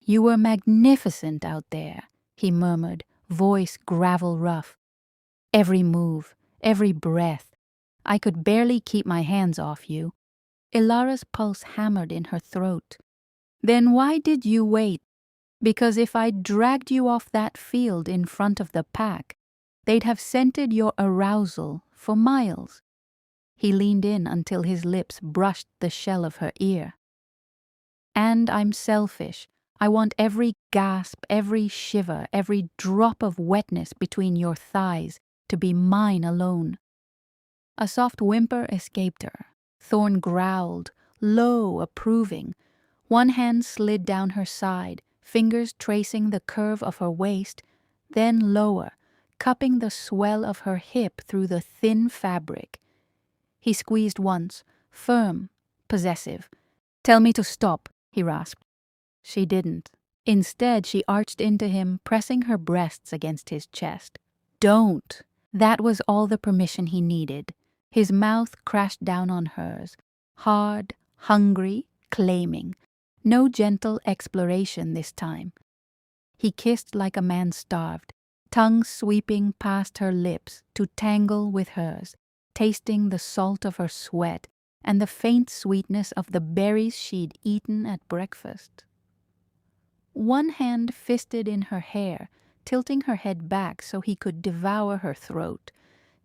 [SPEAKER 1] "You were magnificent out there," he murmured, voice gravel rough. "Every move, every breath. I could barely keep my hands off you." Elara's pulse hammered in her throat. "Then why did you wait?" "Because if I'd dragged you off that field in front of the pack, they'd have scented your arousal for miles." He leaned in until his lips brushed the shell of her ear. "And I'm selfish. I want every gasp, every shiver, every drop of wetness between your thighs to be mine alone." A soft whimper escaped her. Thorne growled, low, approving. One hand slid down her side, fingers tracing the curve of her waist, then lower, cupping the swell of her hip through the thin fabric. He squeezed once, firm, possessive. "Tell me to stop," he rasped. She didn't. Instead, she arched into him, pressing her breasts against his chest. "Don't." That was all the permission he needed. His mouth crashed down on hers, hard, hungry, claiming. No gentle exploration this time. He kissed like a man starved, tongue sweeping past her lips to tangle with hers, tasting the salt of her sweat and the faint sweetness of the berries she'd eaten at breakfast. One hand fisted in her hair, tilting her head back so he could devour her throat,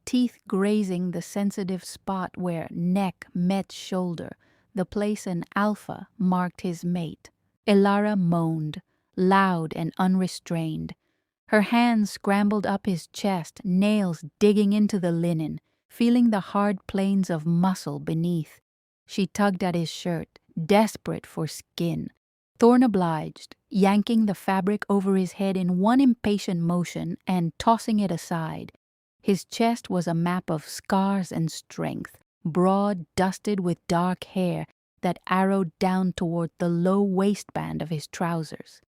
[SPEAKER 1] teeth grazing the sensitive spot where neck met shoulder, the place an alpha marked his mate. Elara moaned, loud and unrestrained. Her hands scrambled up his chest, nails digging into the linen, feeling the hard planes of muscle beneath. She tugged at his shirt, desperate for skin. Thorne obliged, yanking the fabric over his head in one impatient motion and tossing it aside. His chest was a map of scars and strength, broad, dusted with dark hair that arrowed down toward the low waistband of his trousers.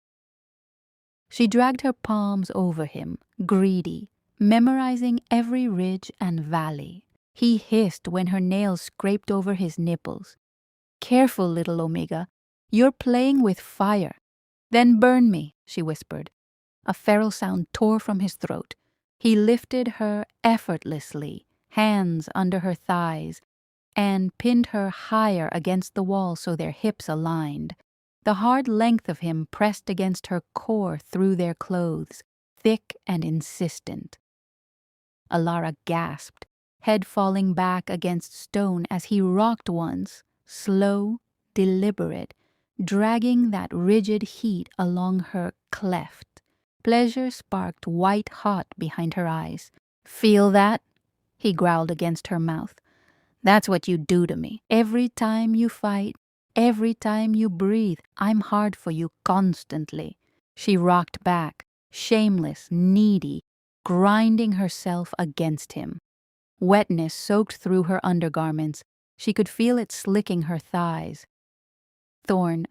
[SPEAKER 1] She dragged her palms over him, greedy, memorizing every ridge and valley. He hissed when her nails scraped over his nipples. "Careful, little Omega. You're playing with fire." "Then burn me," she whispered. A feral sound tore from his throat. He lifted her effortlessly, hands under her thighs, and pinned her higher against the wall so their hips aligned. The hard length of him pressed against her core through their clothes, thick and insistent. Elara gasped, head falling back against stone as he rocked once, slow, deliberate, dragging that rigid heat along her cleft. Pleasure sparked white hot behind her eyes. "Feel that?" he growled against her mouth. "That's what you do to me. Every time you fight, every time you breathe, I'm hard for you constantly." She rocked back, shameless, needy, grinding herself against him. Wetness soaked through her undergarments. She could feel it slicking her thighs. "Thorne,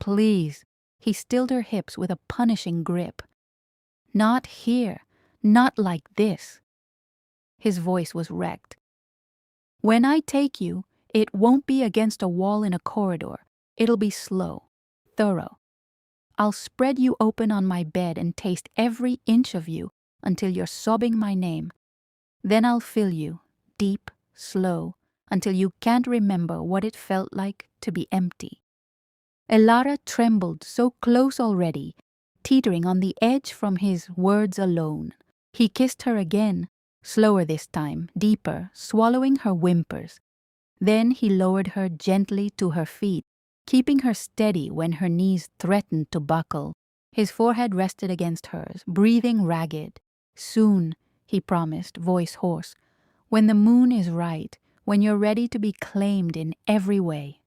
[SPEAKER 1] please." He stilled her hips with a punishing grip. "Not here. Not like this." His voice was wrecked. "When I take you, it won't be against a wall in a corridor. It'll be slow, thorough. I'll spread you open on my bed and taste every inch of you until you're sobbing my name. Then I'll fill you, deep, slow, until you can't remember what it felt like to be empty." Elara trembled, so close already, teetering on the edge from his words alone. He kissed her again, slower this time, deeper, swallowing her whimpers. Then he lowered her gently to her feet, keeping her steady when her knees threatened to buckle. His forehead rested against hers, breathing ragged. "Soon," he promised, voice hoarse. "When the moon is right, when you're ready to be claimed in every way."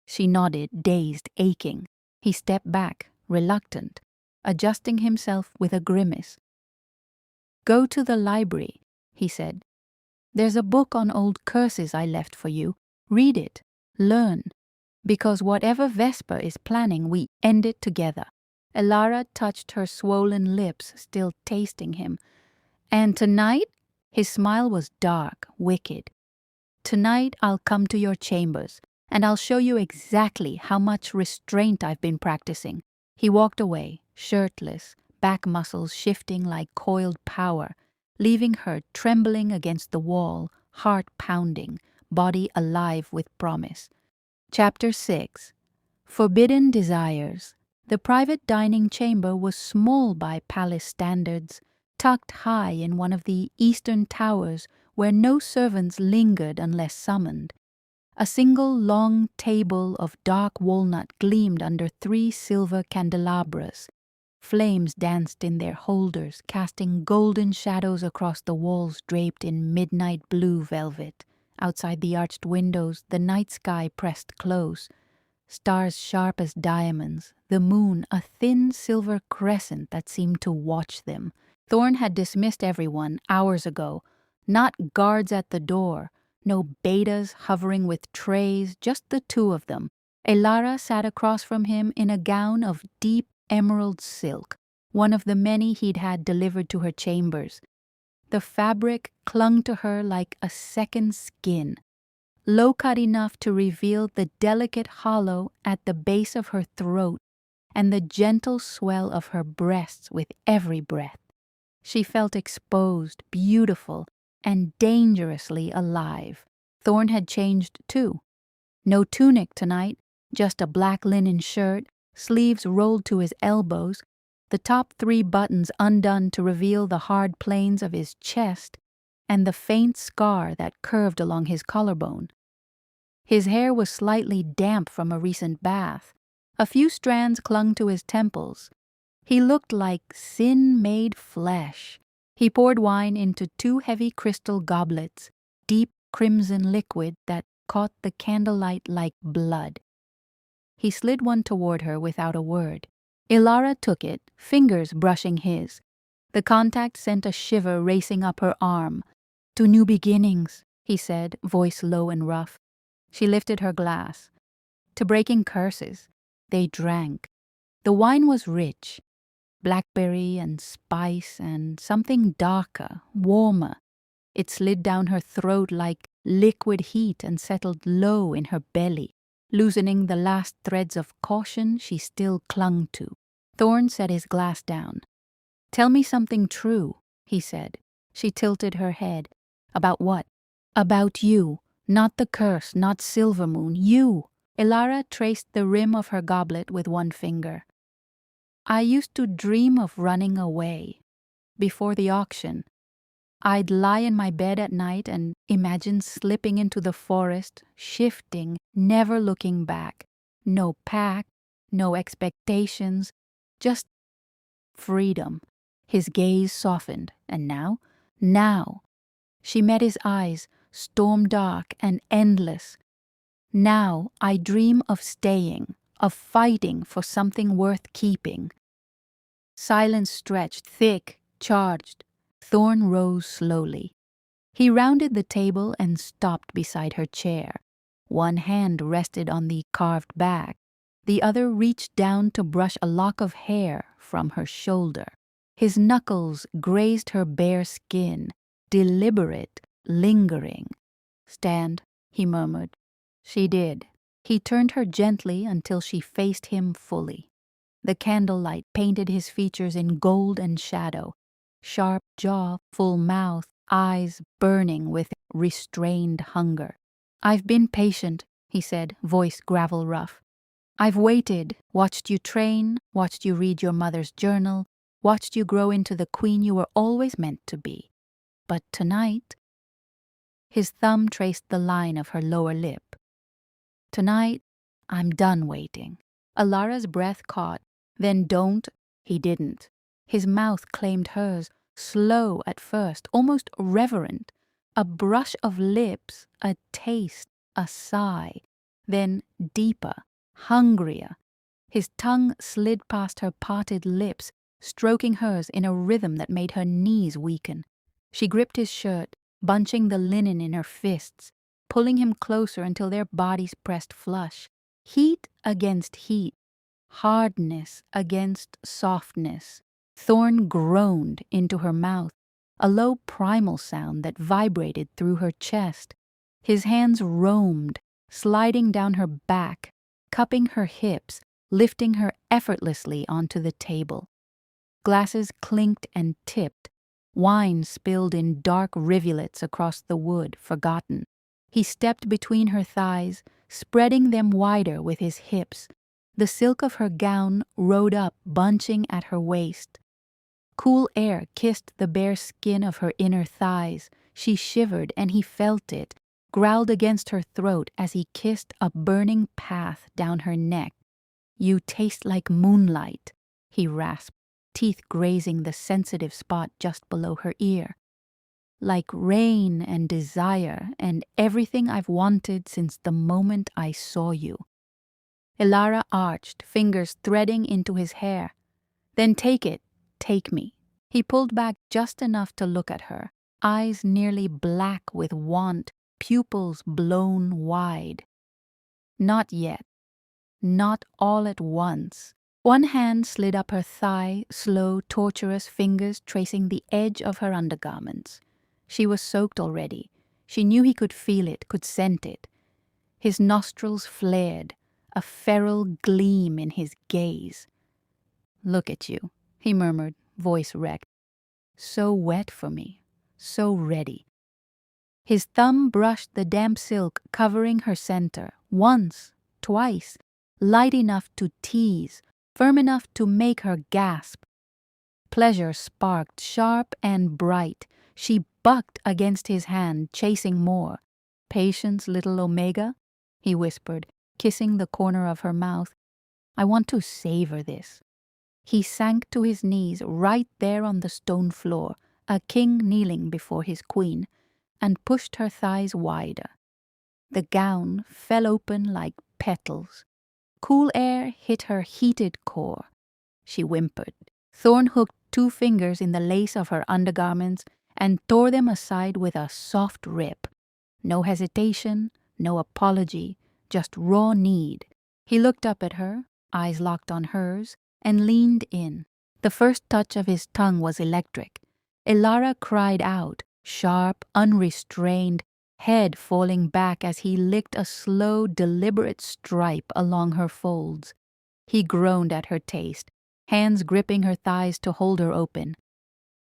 [SPEAKER 1] She nodded, dazed, aching. He stepped back, reluctant, adjusting himself with a grimace. "Go to the library," he said. "There's a book on old curses I left for you. Read it. Learn. Because whatever Vesper is planning, we end it together." Elara touched her swollen lips, still tasting him. "And tonight?" His smile was dark, wicked. "Tonight I'll come to your chambers, and I'll show you exactly how much restraint I've been practicing." He walked away, shirtless, back muscles shifting like coiled power, leaving her trembling against the wall, heart pounding, body alive with promise. Chapter 6. Forbidden Desires. The private dining chamber was small by palace standards, tucked high in one of the eastern towers where no servants lingered unless summoned. A single long table of dark walnut gleamed under 3 silver candelabras. Flames danced in their holders, casting golden shadows across the walls draped in midnight blue velvet. Outside the arched windows, the night sky pressed close. Stars sharp as diamonds, the moon a thin silver crescent that seemed to watch them. Thorne had dismissed everyone hours ago. Not guards at the door, no betas hovering with trays, just the two of them. Elara sat across from him in a gown of deep emerald silk, one of the many he'd had delivered to her chambers. The fabric clung to her like a second skin, low-cut enough to reveal the delicate hollow at the base of her throat and the gentle swell of her breasts with every breath. She felt exposed, beautiful, and dangerously alive. Thorne had changed too. No tunic tonight, just a black linen shirt, sleeves rolled to his elbows, the top 3 buttons undone to reveal the hard planes of his chest and the faint scar that curved along his collarbone. His hair was slightly damp from a recent bath. A few strands clung to his temples. He looked like sin made flesh. He poured wine into 2 heavy crystal goblets, deep crimson liquid that caught the candlelight like blood. He slid one toward her without a word. Elara took it, fingers brushing his. The contact sent a shiver racing up her arm. "To new beginnings," he said, voice low and rough. She lifted her glass. "To breaking curses." They drank. The wine was rich. Blackberry and spice and something darker, warmer. It slid down her throat like liquid heat and settled low in her belly, loosening the last threads of caution she still clung to. Thorne set his glass down. "Tell me something true," he said. She tilted her head. "About what?" "About you. Not the curse, not Silvermoon. You." Elara traced the rim of her goblet with one finger. "I used to dream of running away. Before the auction. I'd lie in my bed at night and imagine slipping into the forest, shifting, never looking back. No pack, no expectations, just freedom." His gaze softened. "And now?" "Now." She met his eyes, storm dark and endless. Now I dream of staying, of fighting for something worth keeping. Silence stretched, thick, charged. Thorne rose slowly. He rounded the table and stopped beside her chair. One hand rested on the carved back. The other reached down to brush a lock of hair from her shoulder. His knuckles grazed her bare skin, deliberate, lingering. "Stand," he murmured. She did. He turned her gently until she faced him fully. The candlelight painted his features in gold and shadow. Sharp jaw, full mouth, eyes burning with restrained hunger. "I've been patient," he said, voice gravel rough. "I've waited, watched you train, watched you read your mother's journal, watched you grow into the queen you were always meant to be. But tonight..." His thumb traced the line of her lower lip. "Tonight, I'm done waiting." Elara's breath caught. "Then don't..." He didn't. His mouth claimed hers, slow at first, almost reverent. A brush of lips, a taste, a sigh. Then deeper, hungrier. His tongue slid past her parted lips, stroking hers in a rhythm that made her knees weaken. She gripped his shirt, bunching the linen in her fists, pulling him closer until their bodies pressed flush. Heat against heat, hardness against softness. Thorne groaned into her mouth, a low primal sound that vibrated through her chest. His hands roamed, sliding down her back, cupping her hips, lifting her effortlessly onto the table. Glasses clinked and tipped. Wine spilled in dark rivulets across the wood, forgotten. He stepped between her thighs, spreading them wider with his hips. The silk of her gown rode up, bunching at her waist. Cool air kissed the bare skin of her inner thighs. She shivered, and he felt it, growled against her throat as he kissed a burning path down her neck. "You taste like moonlight," he rasped, teeth grazing the sensitive spot just below her ear. "Like rain and desire and everything I've wanted since the moment I saw you." Elara arched, fingers threading into his hair. "Then take it, take me." He pulled back just enough to look at her, eyes nearly black with want, pupils blown wide. "Not yet. Not all at once." One hand slid up her thigh, slow, torturous fingers tracing the edge of her undergarments. She was soaked already. She knew he could feel it, could scent it. His nostrils flared, a feral gleam in his gaze. "Look at you," he murmured, voice wrecked. "So wet for me, so ready." His thumb brushed the damp silk covering her center, once, twice, light enough to tease, firm enough to make her gasp. Pleasure sparked, sharp and bright. She bucked against his hand, chasing more. "Patience, little Omega," he whispered, kissing the corner of her mouth. "I want to savor this." He sank to his knees right there on the stone floor, a king kneeling before his queen, and pushed her thighs wider. The gown fell open like petals. Cool air hit her heated core. She whimpered. Thorne hooked 2 fingers in the lace of her undergarments and tore them aside with a soft rip. No hesitation, no apology, just raw need. He looked up at her, eyes locked on hers, and leaned in. The first touch of his tongue was electric. Elara cried out, sharp, unrestrained, head falling back as he licked a slow, deliberate stripe along her folds. He groaned at her taste, hands gripping her thighs to hold her open.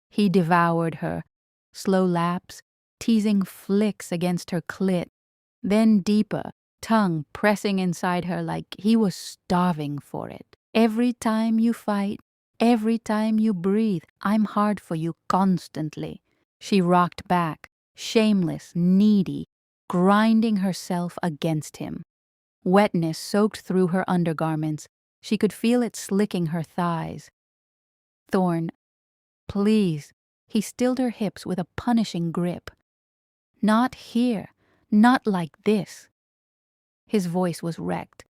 [SPEAKER 1] He devoured her, slow laps, teasing flicks against her clit, then deeper, tongue pressing inside her like he was starving for it. "Every time you fight, every time you breathe, I'm hard for you constantly." She rocked back, shameless, needy, grinding herself against him. Wetness soaked through her undergarments. She could feel it slicking her thighs. "Thorne, please." He stilled her hips with a punishing grip. Not here. Not like this. His voice was wrecked.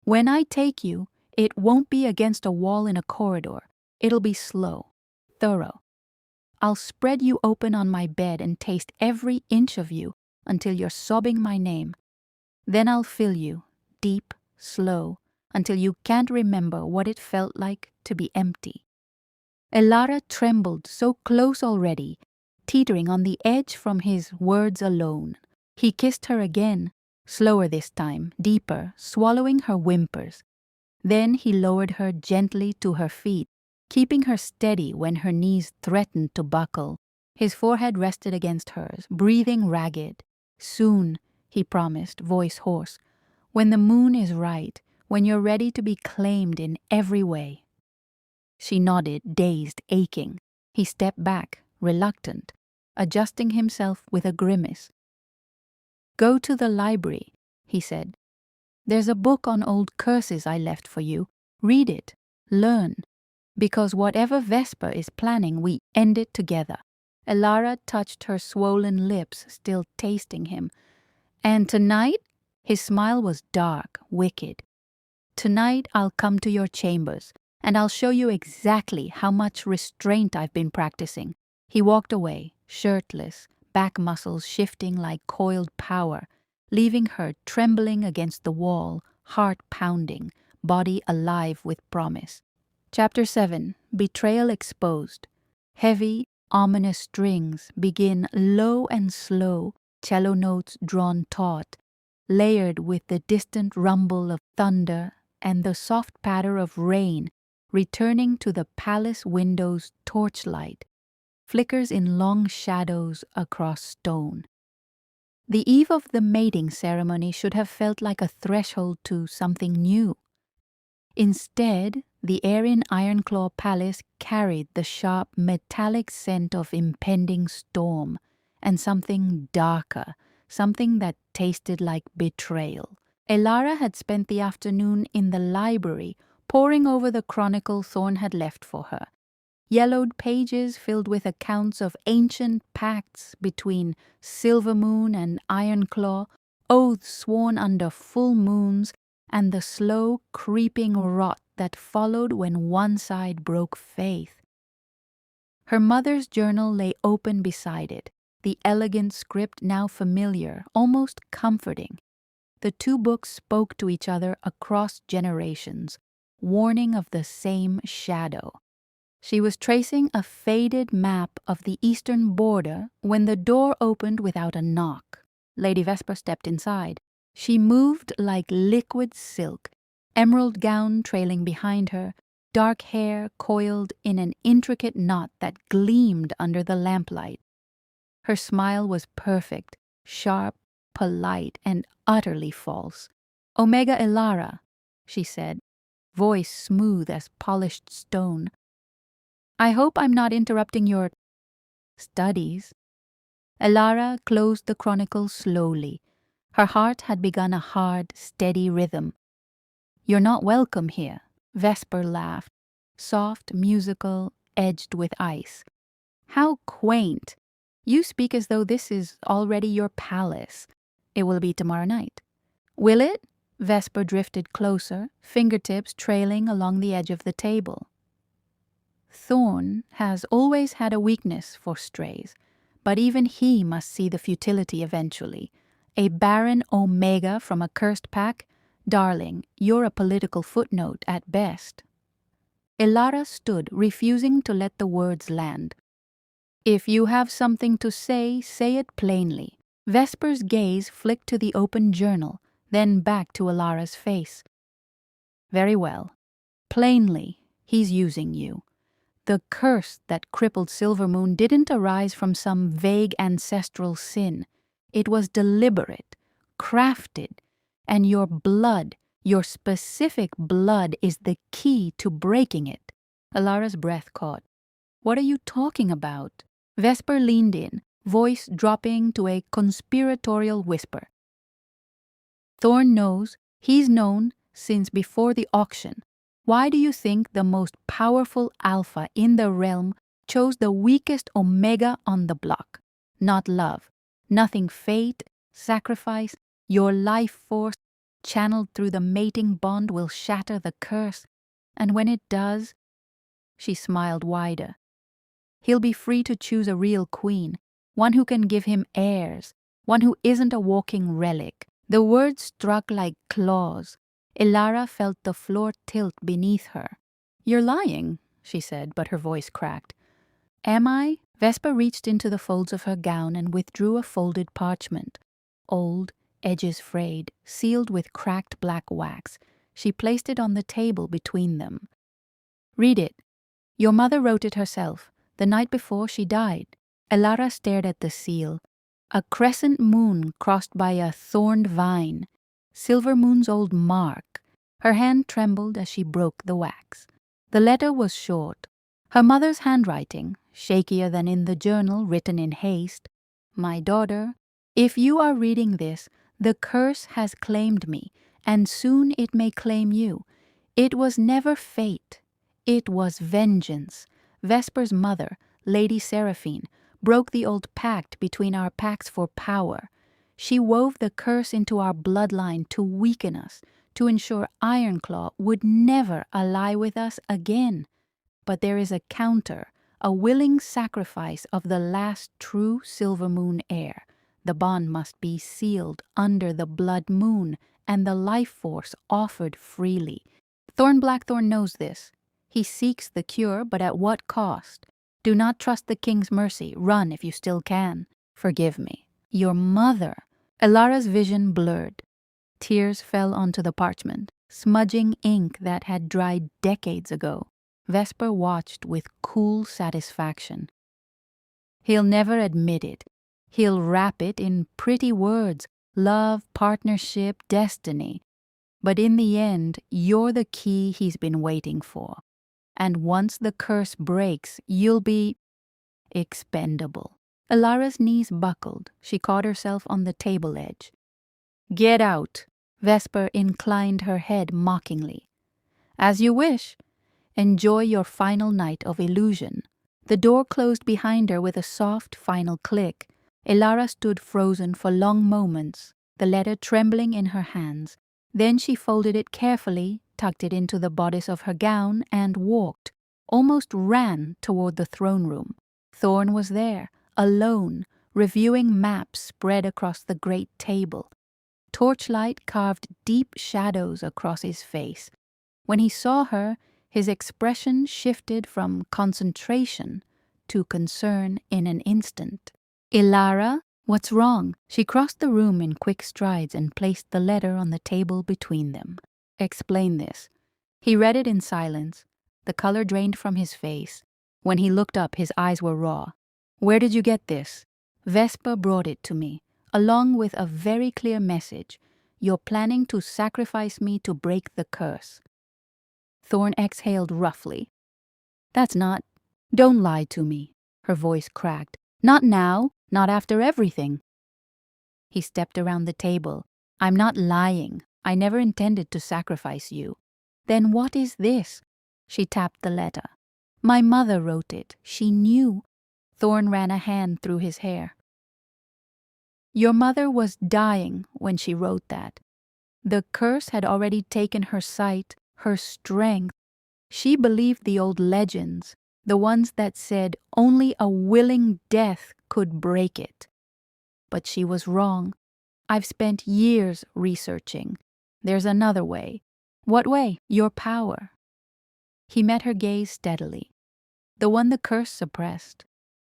[SPEAKER 1] When I take you, it won't be against a wall in a corridor. It'll be slow, thorough. I'll spread you open on my bed and taste every inch of you until you're sobbing my name. Then I'll fill you, deep, slow, until you can't remember what it felt like to be empty. Elara trembled, so close already, teetering on the edge from his words alone. He kissed her again, slower this time, deeper, swallowing her whimpers. Then he lowered her gently to her feet, keeping her steady when her knees threatened to buckle. His forehead rested against hers, breathing ragged. Soon, he promised, voice hoarse, when the moon is right, when you're ready to be claimed in every way. She nodded, dazed, aching. He stepped back, reluctant, adjusting himself with a grimace. Go to the library, he said. There's a book on old curses I left for you. Read it. Learn. Because whatever Vesper is planning, we end it together. Elara touched her swollen lips, still tasting him. And tonight? His smile was dark, wicked. Tonight I'll come to your chambers, and I'll show you exactly how much restraint I've been practicing. He walked away, shirtless, back muscles shifting like coiled power, leaving her trembling against the wall, heart pounding, body alive with promise. Chapter 7. Betrayal Exposed. Heavy, ominous strings begin low and slow, cello notes drawn taut, layered with the distant rumble of thunder and the soft patter of rain returning to the palace window's torchlight, flickers in long shadows across stone. The eve of the mating ceremony should have felt like a threshold to something new. Instead, the air in Ironclaw Palace carried the sharp metallic scent of impending storm and something darker, something that tasted like betrayal. Elara had spent the afternoon in the library poring over the chronicle Thorne had left for her. Yellowed pages filled with accounts of ancient pacts between Silvermoon and Ironclaw, oaths sworn under full moons, and the slow, creeping rot that followed when one side broke faith. Her mother's journal lay open beside it, the elegant script now familiar, almost comforting. The two books spoke to each other across generations, warning of the same shadow. She was tracing a faded map of the eastern border when the door opened without a knock. Lady Vesper stepped inside. She moved like liquid silk, emerald gown trailing behind her, dark hair coiled in an intricate knot that gleamed under the lamplight. Her smile was perfect, sharp, polite, and utterly false. "Omega Elara," she said, voice smooth as polished stone. "I hope I'm not interrupting your studies." Elara closed the chronicle slowly. Her heart had begun a hard, steady rhythm. "You're not welcome here," Vesper laughed, soft, musical, edged with ice. "How quaint! You speak as though this is already your palace. It will be tomorrow night." "Will it?" Vesper drifted closer, fingertips trailing along the edge of the table. "Thorne has always had a weakness for strays, but even he must see the futility eventually. A barren Omega from a cursed pack? Darling, you're a political footnote at best." Elara stood, refusing to let the words land. "If you have something to say, say it plainly." Vesper's gaze flicked to the open journal, then back to Elara's face. "Very well. Plainly, he's using you. The curse that crippled Silvermoon didn't arise from some vague ancestral sin. It was deliberate, crafted, and your blood, your specific blood, is the key to breaking it." Elara's breath caught. "What are you talking about?" Vesper leaned in, voice dropping to a conspiratorial whisper. "Thorne knows. He's known since before the auction. Why do you think the most powerful alpha in the realm chose the weakest Omega on the block? Not love. Nothing fate, sacrifice, your life force channeled through the mating bond will shatter the curse, and when it does, she smiled wider. He'll be free to choose a real queen, one who can give him heirs, one who isn't a walking relic. The words struck like claws. Elara felt the floor tilt beneath her. "You're lying," she said, but her voice cracked. "Am I?" Vesper reached into the folds of her gown and withdrew a folded parchment. Old, edges frayed, sealed with cracked black wax. She placed it on the table between them. "Read it. Your mother wrote it herself, the night before she died." Elara stared at the seal. A crescent moon crossed by a thorned vine. Silver Moon's old mark. Her hand trembled as she broke the wax. The letter was short. Her mother's handwriting, shakier than in the journal written in haste. "My daughter, if you are reading this, the curse has claimed me, and soon it may claim you. It was never fate. It was vengeance. Vesper's mother, Lady Seraphine, broke the old pact between our packs for power. She wove the curse into our bloodline to weaken us, to ensure Ironclaw would never ally with us again. But there is a counter, a willing sacrifice of the last true Silver Moon heir. The bond must be sealed under the blood moon and the life force offered freely. Thorne Blackthorn knows this. He seeks the cure, but at what cost? Do not trust the king's mercy. Run if you still can. Forgive me. Your mother." Elara's vision blurred. Tears fell onto the parchment, smudging ink that had dried decades ago. Vesper watched with cool satisfaction. "He'll never admit it. He'll wrap it in pretty words, love, partnership, destiny. But in the end, you're the key he's been waiting for. And once the curse breaks, you'll be expendable." Elara's knees buckled. She caught herself on the table edge. "Get out." Vesper inclined her head mockingly. "As you wish. Enjoy your final night of illusion." The door closed behind her with a soft final click. Elara stood frozen for long moments, the letter trembling in her hands. Then she folded it carefully, tucked it into the bodice of her gown, and walked, almost ran toward the throne room. Thorne was there, alone, reviewing maps spread across the great table. Torchlight carved deep shadows across his face. When he saw her, his expression shifted from concentration to concern in an instant. "Elara, what's wrong?" She crossed the room in quick strides and placed the letter on the table between them. "Explain this." He read it in silence. The color drained from his face. When he looked up, his eyes were raw. "Where did you get this?" "Vesper brought it to me, along with a very clear message. You're planning to sacrifice me to break the curse." Thorne exhaled roughly. "That's not... Don't lie to me." Her voice cracked. "Not now, not after everything." He stepped around the table. "I'm not lying. I never intended to sacrifice you." "Then what is this?" She tapped the letter. "My mother wrote it. She knew." Thorne ran a hand through his hair. "Your mother was dying when she wrote that. The curse had already taken her sight, her strength. She believed the old legends, the ones that said only a willing death could break it. But she was wrong. I've spent years researching. There's another way." "What way?" "Your power." He met her gaze steadily. "The one the curse suppressed.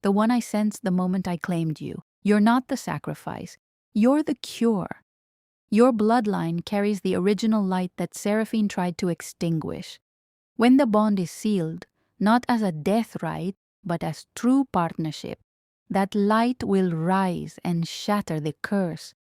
[SPEAKER 1] The one I sensed the moment I claimed you. You're not the sacrifice. You're the cure. Your bloodline carries the original light that Seraphine tried to extinguish. When the bond is sealed, not as a death rite, but as true partnership, that light will rise and shatter the curse.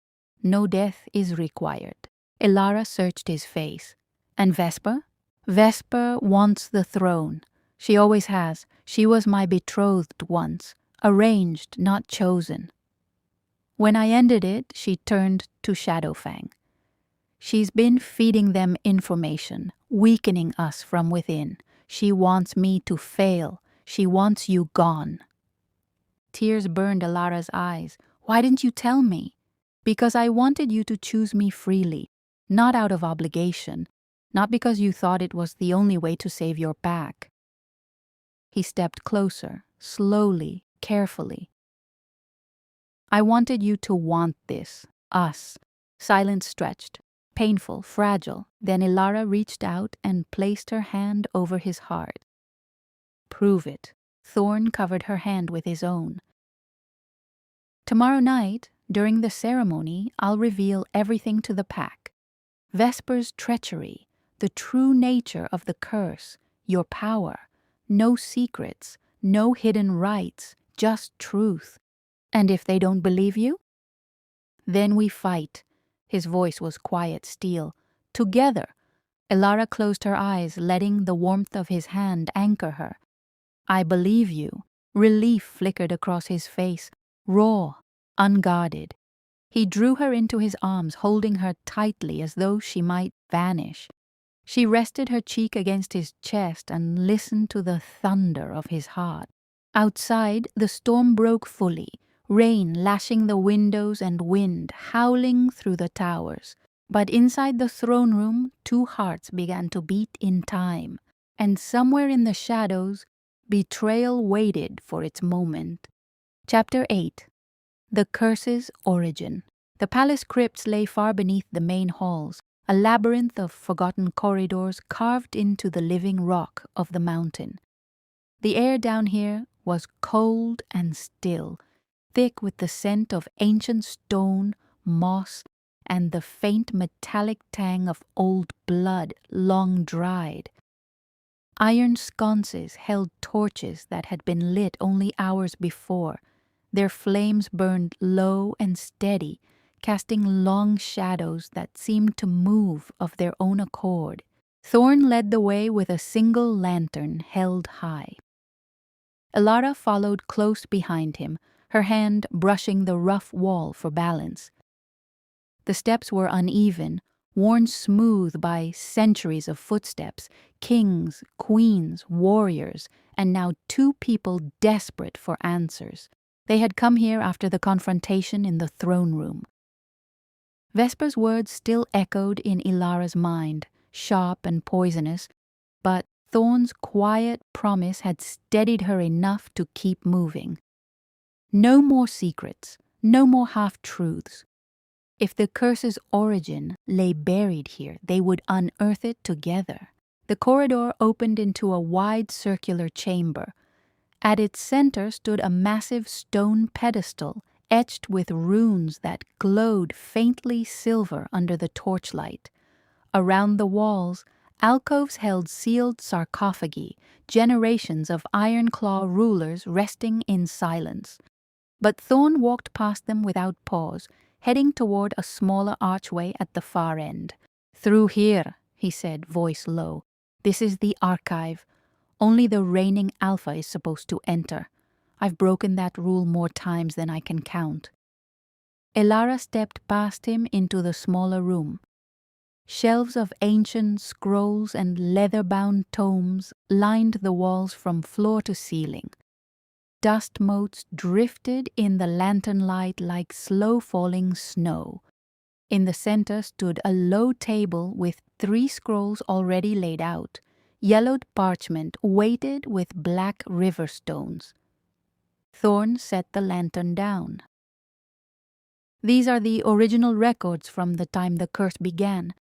[SPEAKER 1] No death is required." Elara searched his face. "And Vesper?" "Vesper wants the throne. She always has. She was my betrothed once, arranged, not chosen. When I ended it, she turned to Shadowfang. She's been feeding them information, weakening us from within. She wants me to fail. She wants you gone." Tears burned Elara's eyes. Why didn't you tell me? Because I wanted you to choose me freely, not out of obligation, not because you thought it was the only way to save your pack. He stepped closer, slowly, carefully. I wanted you to want this, us. Silence stretched, painful, fragile. Then Elara reached out and placed her hand over his heart. Prove it. Thorne covered her hand with his own. Tomorrow night, during the ceremony, I'll reveal everything to the pack. Vesper's treachery, the true nature of the curse, your power. No secrets, no hidden rites, just truth. And if they don't believe you? Then we fight. His voice was quiet steel. Together. Elara closed her eyes, letting the warmth of his hand anchor her. I believe you. Relief flickered across his face, raw, unguarded. He drew her into his arms, holding her tightly as though she might vanish. She rested her cheek against his chest and listened to the thunder of his heart. Outside, the storm broke fully, rain lashing the windows and wind howling through the towers. But inside the throne room, two hearts began to beat in time, and somewhere in the shadows, betrayal waited for its moment. Chapter 8. The Curse's Origin. The palace crypts lay far beneath the main halls, a labyrinth of forgotten corridors carved into the living rock of the mountain. The air down here was cold and still, thick with the scent of ancient stone, moss, and the faint metallic tang of old blood long dried. Iron sconces held torches that had been lit only hours before. Their flames burned low and steady, casting long shadows that seemed to move of their own accord. Thorne led the way with a single lantern held high. Elara followed close behind him, her hand brushing the rough wall for balance. The steps were uneven, worn smooth by centuries of footsteps, kings, queens, warriors, and now two people desperate for answers. They had come here after the confrontation in the throne room. Vesper's words still echoed in Elara's mind, sharp and poisonous, but Thorne's quiet promise had steadied her enough to keep moving. No more secrets, no more half-truths. If the curse's origin lay buried here, they would unearth it together. The corridor opened into a wide circular chamber. At its center stood a massive stone pedestal, etched with runes that glowed faintly silver under the torchlight. Around the walls, alcoves held sealed sarcophagi, generations of Ironclaw rulers resting in silence. But Thorne walked past them without pause, heading toward a smaller archway at the far end. "Through here," he said, voice low. "This is the archive. Only the reigning Alpha is supposed to enter. I've broken that rule more times than I can count." Elara stepped past him into the smaller room. Shelves of ancient scrolls and leather-bound tomes lined the walls from floor to ceiling. Dust motes drifted in the lantern light like slow-falling snow. In the center stood a low table with 3 scrolls already laid out, yellowed parchment weighted with black river stones. Thorne set the lantern down. "These are the original records from the time the curse began.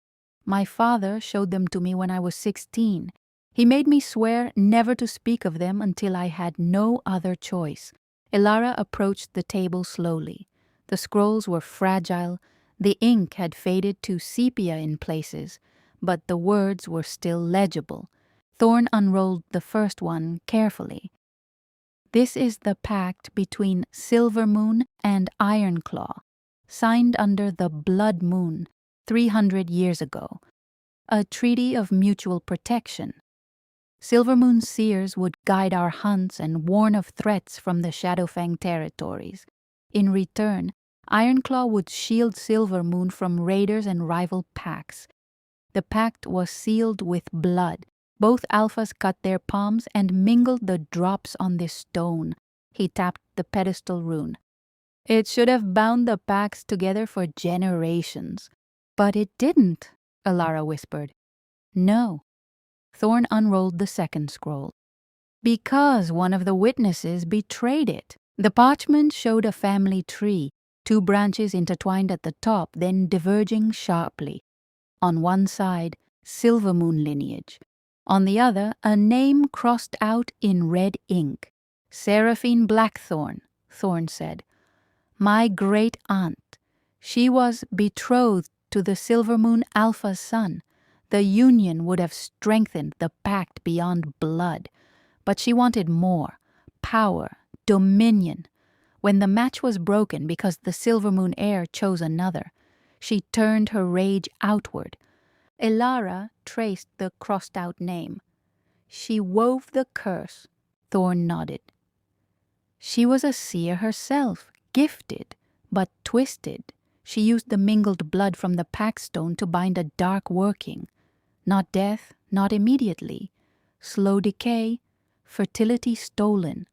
[SPEAKER 1] My father showed them to me when I was 16. He made me swear never to speak of them until I had no other choice." Elara approached the table slowly. The scrolls were fragile, the ink had faded to sepia in places, but the words were still legible. Thorne unrolled the first one carefully. "This is the pact between Silvermoon and Ironclaw, signed under the Blood Moon 300 years ago. A treaty of mutual protection. Silvermoon's seers would guide our hunts and warn of threats from the Shadowfang territories. In return, Ironclaw would shield Silvermoon from raiders and rival packs. The pact was sealed with blood. Both Alphas cut their palms and mingled the drops on this stone." He tapped the pedestal rune. It should have bound the packs together for generations. But it didn't, Elara whispered. No. Thorne unrolled the second scroll. Because one of the witnesses betrayed it. The parchment showed a family tree, 2 branches intertwined at the top, then diverging sharply. On one side, Silvermoon lineage. On the other, a name crossed out in red ink. Seraphine Blackthorne, Thorne said. My great-aunt. She was betrothed to the Silvermoon Alpha's son. The union would have strengthened the pact beyond blood. But she wanted more. Power. Dominion. When the match was broken because the Silvermoon heir chose another, she turned her rage outward. Elara traced the crossed-out name. She wove the curse. Thorne nodded. She was a seer herself, gifted, but twisted. She used the mingled blood from the packstone to bind a dark working. Not death, not immediately. Slow decay, fertility stolen,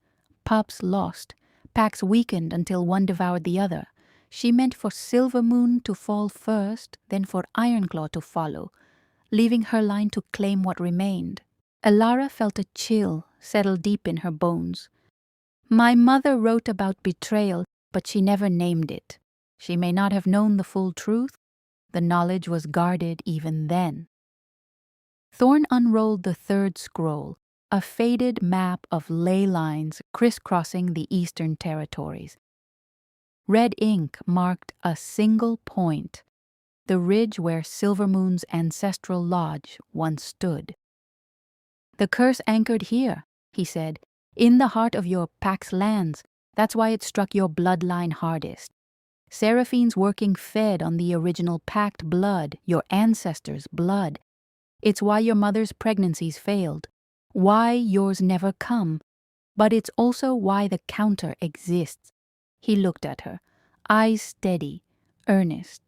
[SPEAKER 1] pups lost, packs weakened until one devoured the other. She meant for Silvermoon to fall first, then for Ironclaw to follow, leaving her line to claim what remained. Elara felt a chill settle deep in her bones. My mother wrote about betrayal, but she never named it. She may not have known the full truth. The knowledge was guarded even then. Thorne unrolled the third scroll, a faded map of ley lines crisscrossing the eastern territories. Red ink marked a single point, the ridge where Silvermoon's ancestral lodge once stood. The curse anchored here, he said, in the heart of your pack's lands. That's why it struck your bloodline hardest. Seraphine's working fed on the original packed blood, your ancestors' blood. It's why your mother's pregnancies failed, why yours never come, but it's also why the counter exists. He looked at her, eyes steady, earnest.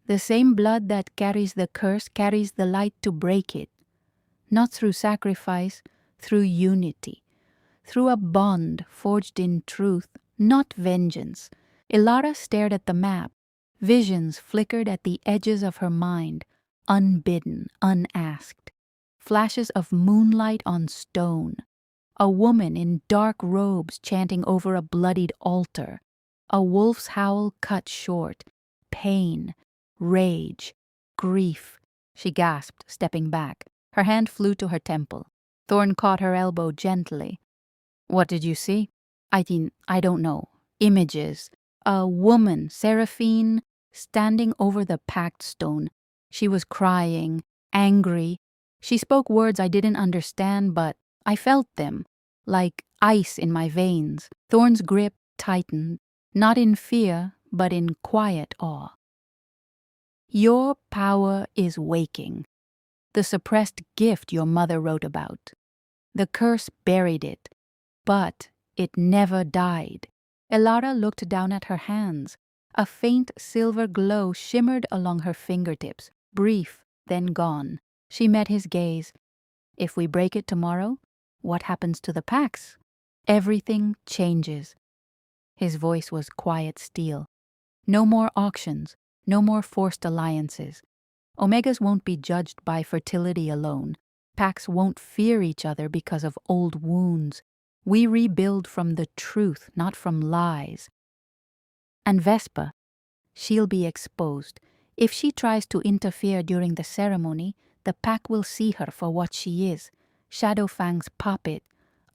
[SPEAKER 1] The same blood that carries the curse carries the light to break it. Not through sacrifice, through unity. Through a bond forged in truth, not vengeance. Elara stared at the map. Visions flickered at the edges of her mind, unbidden, unasked. Flashes of moonlight on stone. A woman in dark robes chanting over a bloodied altar. A wolf's howl cut short. Pain, rage, grief. She gasped, stepping back. Her hand flew to her temple. Thorne caught her elbow gently. What did you see? I don't know. Images. A woman, Seraphine, standing over the packed stone. She was crying, angry. She spoke words I didn't understand, but I felt them, like ice in my veins. Thorne's grip tightened, not in fear, but in quiet awe. Your power is waking. The suppressed gift your mother wrote about. The curse buried it, but it never died. Elara looked down at her hands. A faint silver glow shimmered along her fingertips, brief, then gone. She met his gaze. If we break it tomorrow, what happens to the packs? Everything changes. His voice was quiet steel. No more auctions, no more forced alliances. Omegas won't be judged by fertility alone. Packs won't fear each other because of old wounds. We rebuild from the truth, not from lies. And Vespa, she'll be exposed. If she tries to interfere during the ceremony, the pack will see her for what she is, Shadowfang's puppet,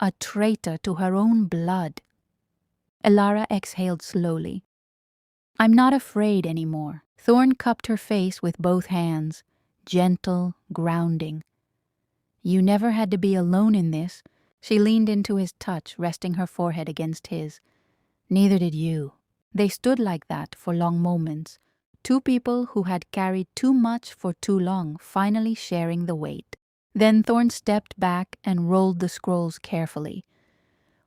[SPEAKER 1] a traitor to her own blood. Elara exhaled slowly. I'm not afraid anymore. Thorne cupped her face with both hands, gentle, grounding. You never had to be alone in this. She leaned into his touch, resting her forehead against his. Neither did you. They stood like that for long moments, 2 people who had carried too much for too long, finally sharing the weight. Then Thorne stepped back and rolled the scrolls carefully.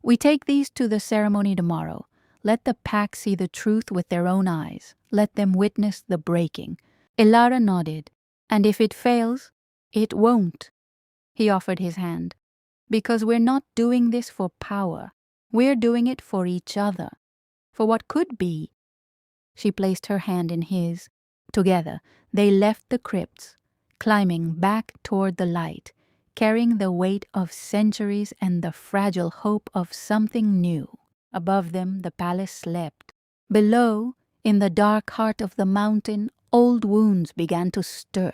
[SPEAKER 1] We take these to the ceremony tomorrow. Let the pack see the truth with their own eyes. Let them witness the breaking. Elara nodded. And if it fails, it won't. He offered his hand. Because we're not doing this for power. We're doing it for each other. for what could be. She placed her hand in his. Together, they left the crypts, climbing back toward the light, carrying the weight of centuries and the fragile hope of something new. Above them, the palace slept. Below, in the dark heart of the mountain, old wounds began to stir.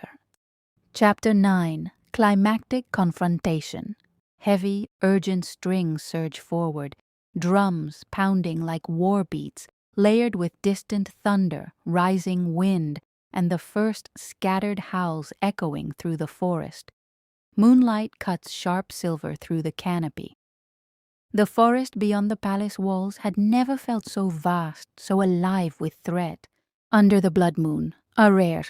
[SPEAKER 1] Chapter 9. Climactic Confrontation. Heavy, urgent strings surge forward, drums pounding like war beats, layered with distant thunder, rising wind, and the first scattered howls echoing through the forest. Moonlight cuts sharp silver through the canopy. The forest beyond the palace walls had never felt so vast, so alive with threat. Under the blood moon, a rare,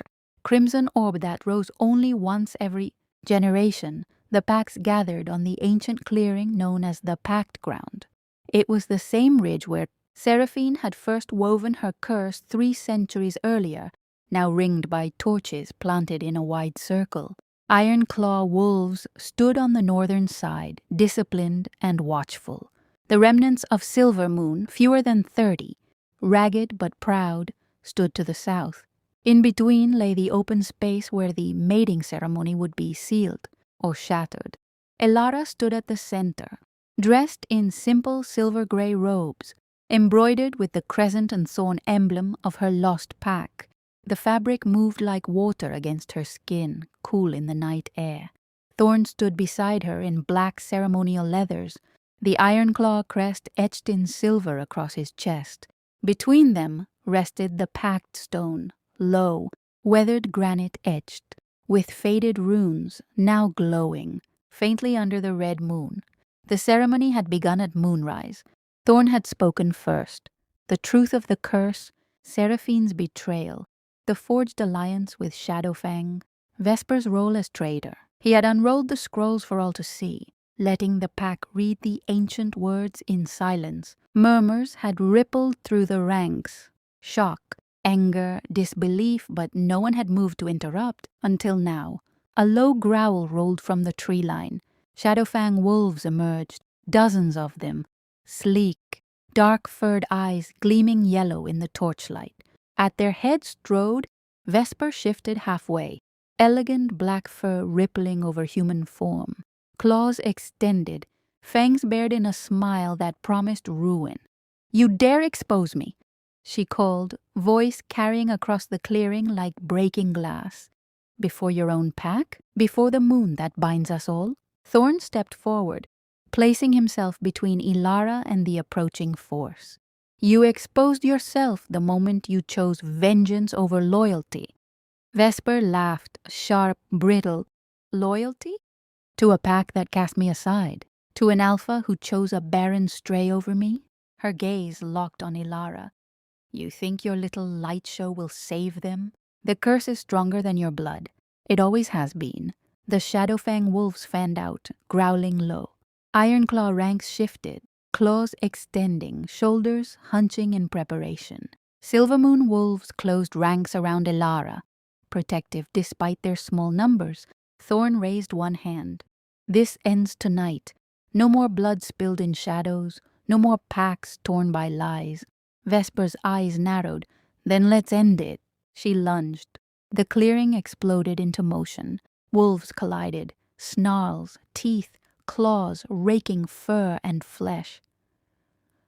[SPEAKER 1] crimson orb that rose only once every generation, the packs gathered on the ancient clearing known as the Pact Ground. It was the same ridge where Seraphine had first woven her curse 3 centuries earlier, now ringed by torches planted in a wide circle. Iron Claw wolves stood on the northern side, disciplined and watchful. The remnants of Silver Moon, fewer than 30, ragged but proud, stood to the south. In between lay the open space where the mating ceremony would be sealed or shattered. Elara stood at the center, dressed in simple silver-gray robes, embroidered with the crescent and thorn emblem of her lost pack. The fabric moved like water against her skin, cool in the night air. Thorne stood beside her in black ceremonial leathers, the Ironclaw crest etched in silver across his chest. Between them rested the Pact Stone, low, weathered granite etched, with faded runes now glowing, faintly under the red moon. The ceremony had begun at moonrise. Thorne had spoken first. The truth of the curse, Seraphine's betrayal, the forged alliance with Shadowfang, Vesper's role as traitor. He had unrolled the scrolls for all to see, letting the pack read the ancient words in silence. Murmurs had rippled through the ranks. Shock, anger, disbelief, but no one had moved to interrupt until now. A low growl rolled from the tree line. Shadowfang wolves emerged, dozens of them, sleek, dark-furred eyes gleaming yellow in the torchlight. At their heads strode, Vesper shifted halfway, elegant black fur rippling over human form. Claws extended, fangs bared in a smile that promised ruin. "You dare expose me," she called, voice carrying across the clearing like breaking glass. "Before your own pack? Before the moon that binds us all?" Thorne stepped forward, placing himself between Elara and the approaching force. "You exposed yourself the moment you chose vengeance over loyalty." Vesper laughed, sharp, brittle. "Loyalty? To a pack that cast me aside? To an alpha who chose a barren stray over me?" Her gaze locked on Elara. "You think your little light show will save them? The curse is stronger than your blood. It always has been." The Shadowfang wolves fanned out, growling low. Ironclaw ranks shifted, claws extending, shoulders hunching in preparation. Silvermoon wolves closed ranks around Elara, protective despite their small numbers. Thorne raised one hand. "This ends tonight. No more blood spilled in shadows, no more packs torn by lies." Vesper's eyes narrowed. "Then let's end it." She lunged. The clearing exploded into motion. Wolves collided, snarls, teeth, claws raking fur and flesh.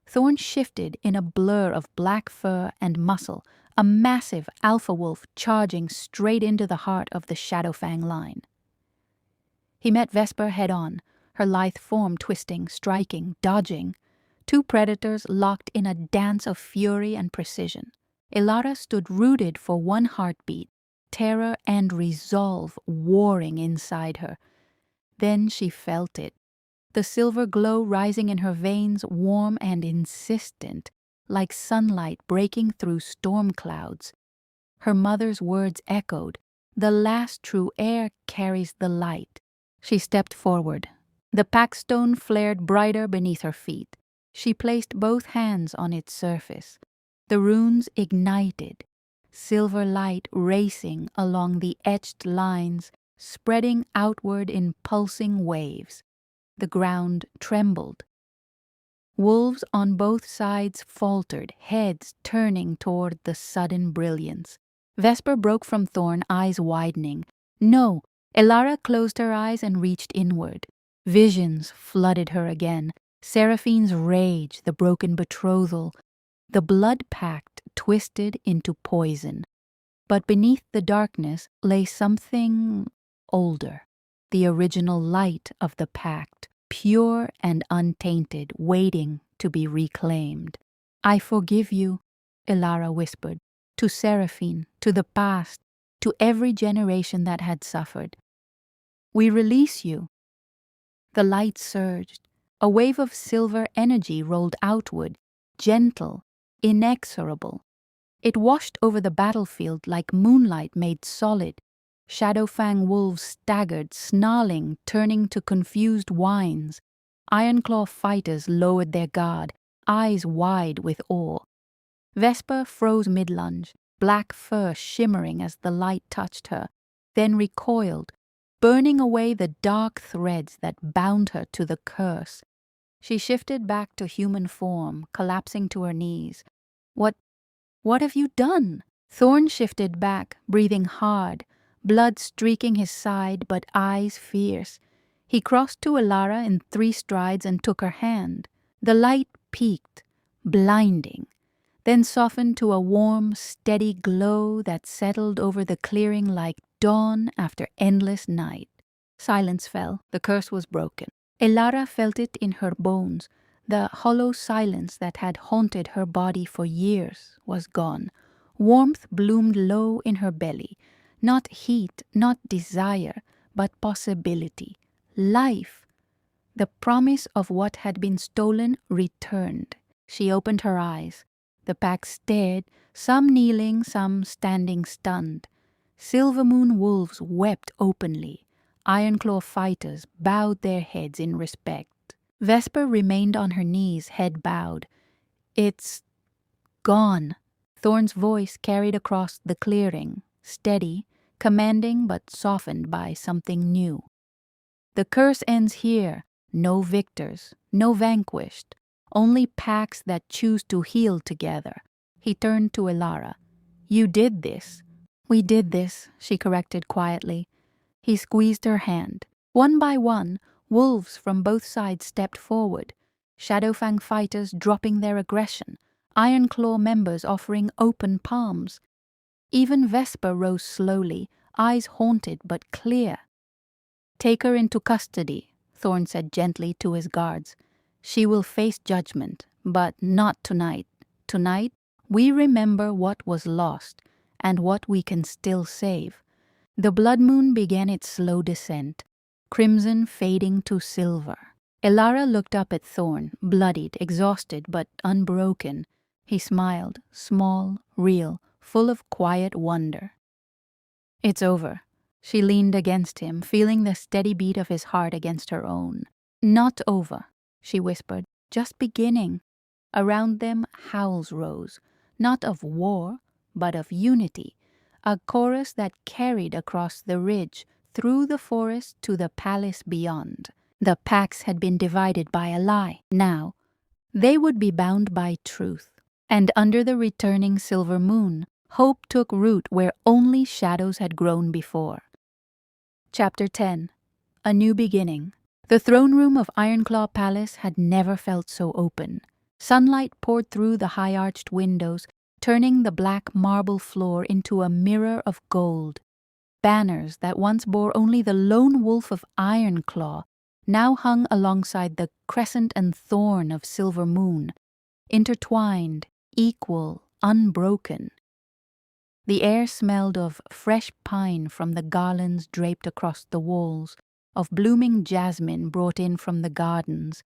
[SPEAKER 1] Thorne shifted in a blur of black fur and muscle, a massive alpha wolf charging straight into the heart of the Shadowfang line. He met Vesper head-on, her lithe form twisting, striking, dodging. 2 predators locked in a dance of fury and precision. Elara stood rooted for one heartbeat, terror and resolve warring inside her. Then she felt it. The silver glow rising in her veins, warm and insistent, like sunlight breaking through storm clouds. Her mother's words echoed, "The last true heir carries the light." She stepped forward. The packstone flared brighter beneath her feet. She placed both hands on its surface. The runes ignited, silver light racing along the etched lines, spreading outward in pulsing waves. The ground trembled. Wolves on both sides faltered, heads turning toward the sudden brilliance. Vesper broke from Thorne, eyes widening. No! Elara closed her eyes and reached inward. Visions flooded her again. Seraphine's rage, the broken betrothal, the blood pact twisted into poison. But beneath the darkness lay something older, the original light of the pact, pure and untainted, waiting to be reclaimed. "I forgive you," Elara whispered, to Seraphine, to the past, to every generation that had suffered. "We release you." The light surged. A wave of silver energy rolled outward, gentle, inexorable. It washed over the battlefield like moonlight made solid. Shadowfang wolves staggered, snarling, turning to confused whines. Ironclaw fighters lowered their guard, eyes wide with awe. Vesper froze mid-lunge, black fur shimmering as the light touched her, then recoiled, burning away the dark threads that bound her to the curse. She shifted back to human form, collapsing to her knees. What have you done?" Thorne shifted back, breathing hard, blood streaking his side but eyes fierce. He crossed to Elara in 3 strides and took her hand. The light peaked, blinding, then softened to a warm, steady glow that settled over the clearing like dawn after endless night. Silence fell. The curse was broken. Elara felt it in her bones. The hollow silence that had haunted her body for years was gone. Warmth bloomed low in her belly. Not heat, not desire, but possibility. Life. The promise of what had been stolen returned. She opened her eyes. The pack stared, some kneeling, some standing stunned. Silvermoon wolves wept openly. Ironclaw fighters bowed their heads in respect. Vesper remained on her knees, head bowed. "It's gone." Thorne's voice carried across the clearing, steady, commanding but softened by something new. "The curse ends here. No victors, no vanquished, only packs that choose to heal together." He turned to Elara. "You did this." "We did this," she corrected quietly. He squeezed her hand. One by one, wolves from both sides stepped forward, Shadowfang fighters dropping their aggression, Ironclaw members offering open palms. Even Vesper rose slowly, eyes haunted but clear. "Take her into custody," Thorne said gently to his guards. "She will face judgment, but not tonight. Tonight, we remember what was lost and what we can still save." The blood moon began its slow descent, crimson fading to silver. Elara looked up at Thorne, bloodied, exhausted, but unbroken. He smiled, small, real, full of quiet wonder. "It's over." She leaned against him, feeling the steady beat of his heart against her own. "Not over," she whispered, "just beginning." Around them howls rose, not of war, but of unity, a chorus that carried across the ridge, through the forest to the palace beyond. The packs had been divided by a lie. Now, they would be bound by truth. And under the returning silver moon, hope took root where only shadows had grown before. Chapter 10. A New Beginning. The throne room of Ironclaw Palace had never felt so open. Sunlight poured through the high-arched windows, turning the black marble floor into a mirror of gold. Banners that once bore only the lone wolf of Ironclaw now hung alongside the crescent and thorn of Silver Moon, intertwined, equal, unbroken. The air smelled of fresh pine from the garlands draped across the walls, of blooming jasmine brought in from the gardens,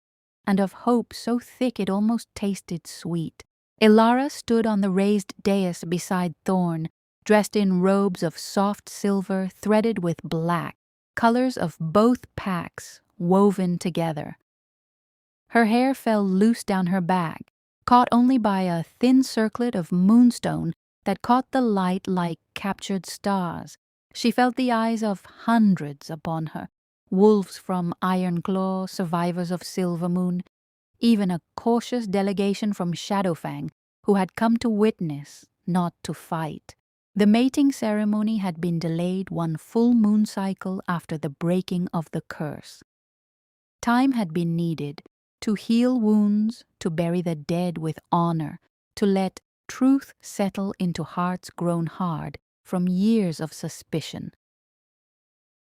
[SPEAKER 1] and of hope so thick it almost tasted sweet. Elara stood on the raised dais beside Thorne, dressed in robes of soft silver threaded with black, colors of both packs woven together. Her hair fell loose down her back, caught only by a thin circlet of moonstone that caught the light like captured stars. She felt the eyes of hundreds upon her, wolves from Ironclaw, survivors of Silver Moon, even a cautious delegation from Shadowfang who had come to witness, not to fight. The mating ceremony had been delayed one full moon cycle after the breaking of the curse. Time had been needed to heal wounds, to bury the dead with honor, to let truth settle into hearts grown hard from years of suspicion.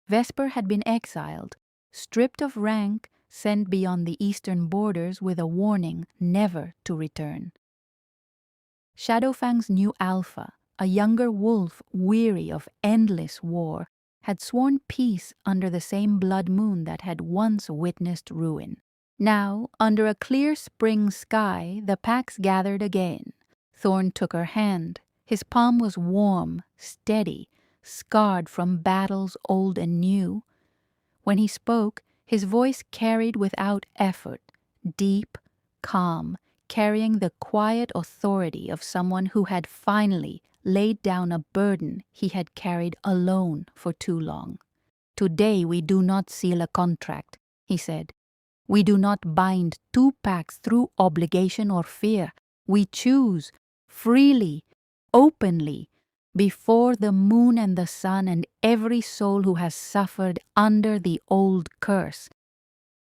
[SPEAKER 1] Vesper had been exiled, stripped of rank, sent beyond the eastern borders with a warning never to return. Shadowfang's new alpha, a younger wolf weary of endless war, had sworn peace under the same blood moon that had once witnessed ruin. Now, under a clear spring sky, the packs gathered again. Thorne took her hand. His palm was warm, steady, scarred from battles old and new. When he spoke, his voice carried without effort, deep, calm, carrying the quiet authority of someone who had finally laid down a burden he had carried alone for too long. "Today we do not seal a contract," he said. "We do not bind two packs through obligation or fear. We choose, freely, openly, before the moon and the sun and every soul who has suffered under the old curse."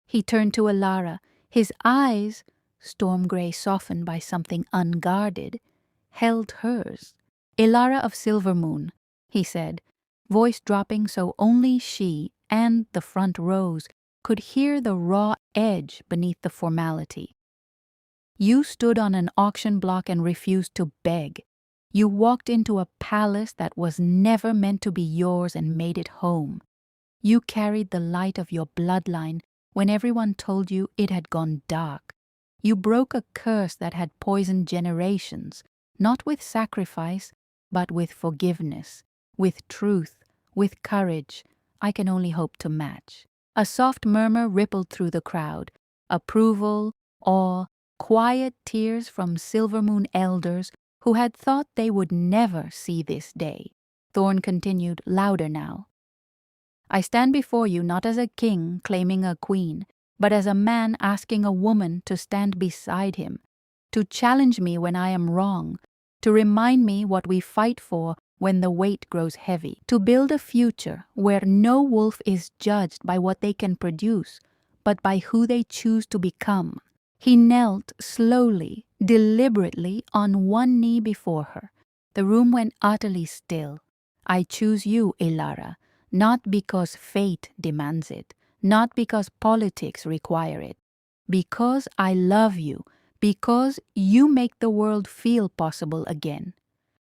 [SPEAKER 1] He turned to Elara, his eyes, storm grey softened by something unguarded, held hers. "Elara of Silvermoon," he said, voice dropping so only she and the front rows could hear the raw edge beneath the formality. "You stood on an auction block and refused to beg. You walked into a palace that was never meant to be yours and made it home. You carried the light of your bloodline when everyone told you it had gone dark. You broke a curse that had poisoned generations, not with sacrifice, but with forgiveness, with truth, with courage I can only hope to match." A soft murmur rippled through the crowd. Approval, awe, quiet tears from Silvermoon elders who had thought they would never see this day. Thorne continued, louder now. "I stand before you not as a king claiming a queen, but as a man asking a woman to stand beside him, to challenge me when I am wrong, to remind me what we fight for when the weight grows heavy, to build a future where no wolf is judged by what they can produce, but by who they choose to become." He knelt slowly, deliberately, on one knee before her. The room went utterly still. "I choose you, Elara, not because fate demands it, not because politics require it, because I love you, because you make the world feel possible again."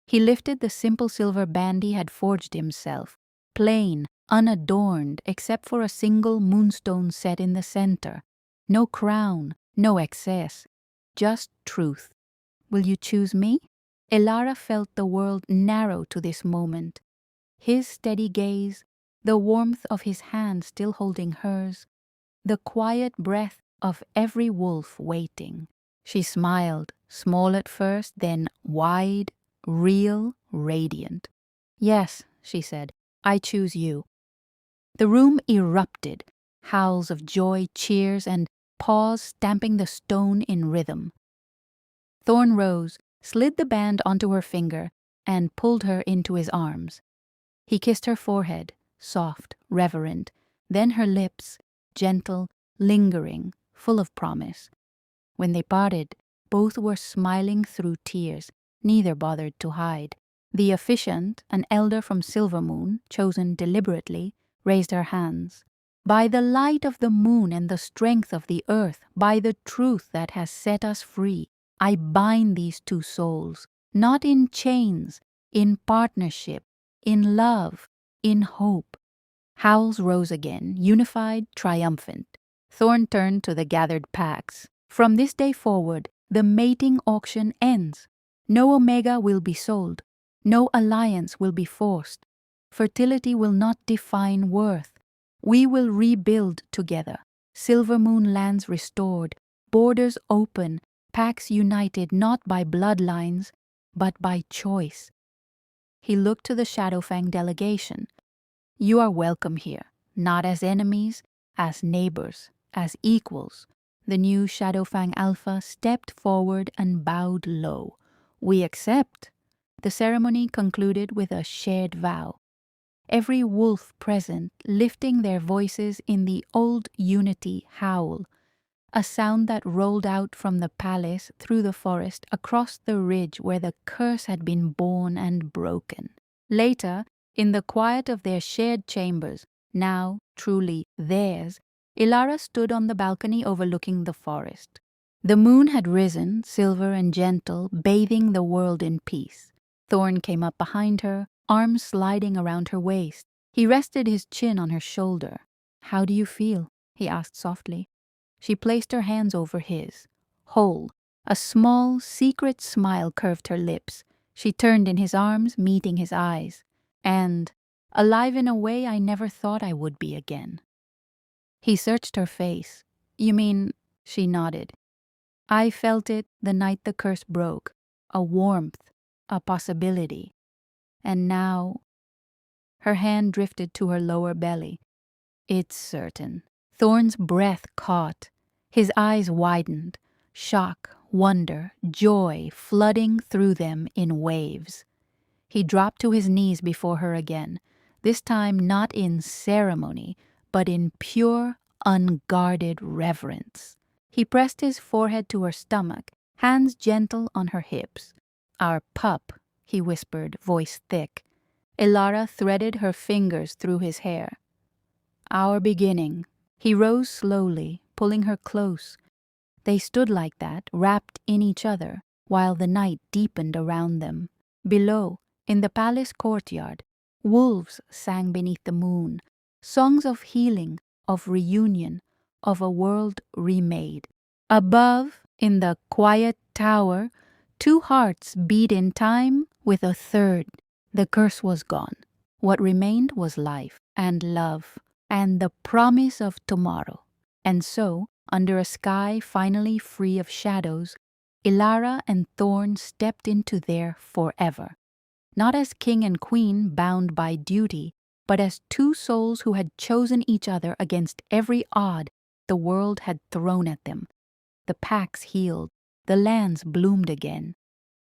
[SPEAKER 1] He lifted the simple silver band he had forged himself, plain, unadorned, except for a single moonstone set in the center. No crown, no excess, just truth. "Will you choose me?" Elara felt the world narrow to this moment. His steady gaze, the warmth of his hand still holding hers, the quiet breath of every wolf waiting. She smiled, small at first, then wide, real, radiant. "Yes," she said, "I choose you." The room erupted, howls of joy, cheers, and paws stamping the stone in rhythm. Thorne rose, slid the band onto her finger, and pulled her into his arms. He kissed her forehead, soft, reverent, then her lips, gentle, lingering, full of promise. When they parted, both were smiling through tears, neither bothered to hide. The officiant, an elder from Silvermoon, chosen deliberately, raised her hands. "By the light of the moon and the strength of the earth, by the truth that has set us free, I bind these two souls, not in chains, in partnership, in love, in hope." Howls rose again, unified, triumphant. Thorne turned to the gathered packs. "From this day forward, the mating auction ends. No Omega will be sold. No alliance will be forced. Fertility will not define worth. We will rebuild together. Silvermoon lands restored, borders open, packs united not by bloodlines, but by choice." He looked to the Shadowfang delegation. "You are welcome here, not as enemies, as neighbors, as equals. The new Shadowfang Alpha stepped forward and bowed low. "We accept." The ceremony concluded with a shared vow. Every wolf present lifting their voices in the old unity howl, a sound that rolled out from the palace through the forest across the ridge where the curse had been born and broken. Later, in the quiet of their shared chambers, now truly theirs, Elara stood on the balcony overlooking the forest. The moon had risen, silver and gentle, bathing the world in peace. Thorne came up behind her, arms sliding around her waist. He rested his chin on her shoulder. "How do you feel?" he asked softly. She placed her hands over his. Whole, a small, secret smile curved her lips. She turned in his arms, meeting his eyes. "And alive in a way I never thought I would be again." He searched her face. "You mean—" She nodded. "I felt it the night the curse broke. A warmth, a possibility. And now—" Her hand drifted to her lower belly. "It's certain." Thorne's breath caught. His eyes widened. Shock, wonder, joy flooding through them in waves. He dropped to his knees before her again, this time not in ceremony, but in pure, unguarded reverence. He pressed his forehead to her stomach, hands gentle on her hips. "Our pup," he whispered, voice thick. Elara threaded her fingers through his hair. "Our beginning." He rose slowly, pulling her close. They stood like that, wrapped in each other, while the night deepened around them. Below, in the palace courtyard, wolves sang beneath the moon, songs of healing, of reunion, of a world remade. Above, in the quiet tower, two hearts beat in time with a third. The curse was gone. What remained was life and love and the promise of tomorrow. And so, under a sky finally free of shadows, Elara and Thorne stepped into their forever. Not as king and queen bound by duty, but as two souls who had chosen each other against every odd the world had thrown at them. The packs healed, the lands bloomed again.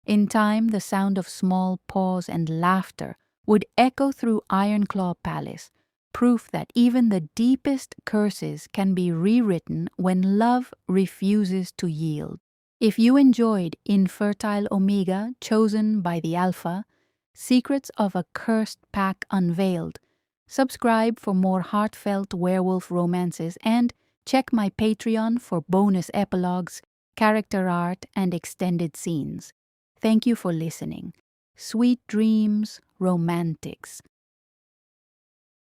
[SPEAKER 1] In time, the sound of small paws and laughter would echo through Ironclaw Palace, proof that even the deepest curses can be rewritten when love refuses to yield. If you enjoyed Infertile Omega Chosen by the Alpha, Secrets of a Cursed Pack Unveiled, subscribe for more heartfelt werewolf romances and check my Patreon for bonus epilogues, character art, and extended scenes. Thank you for listening. Sweet dreams, romantics.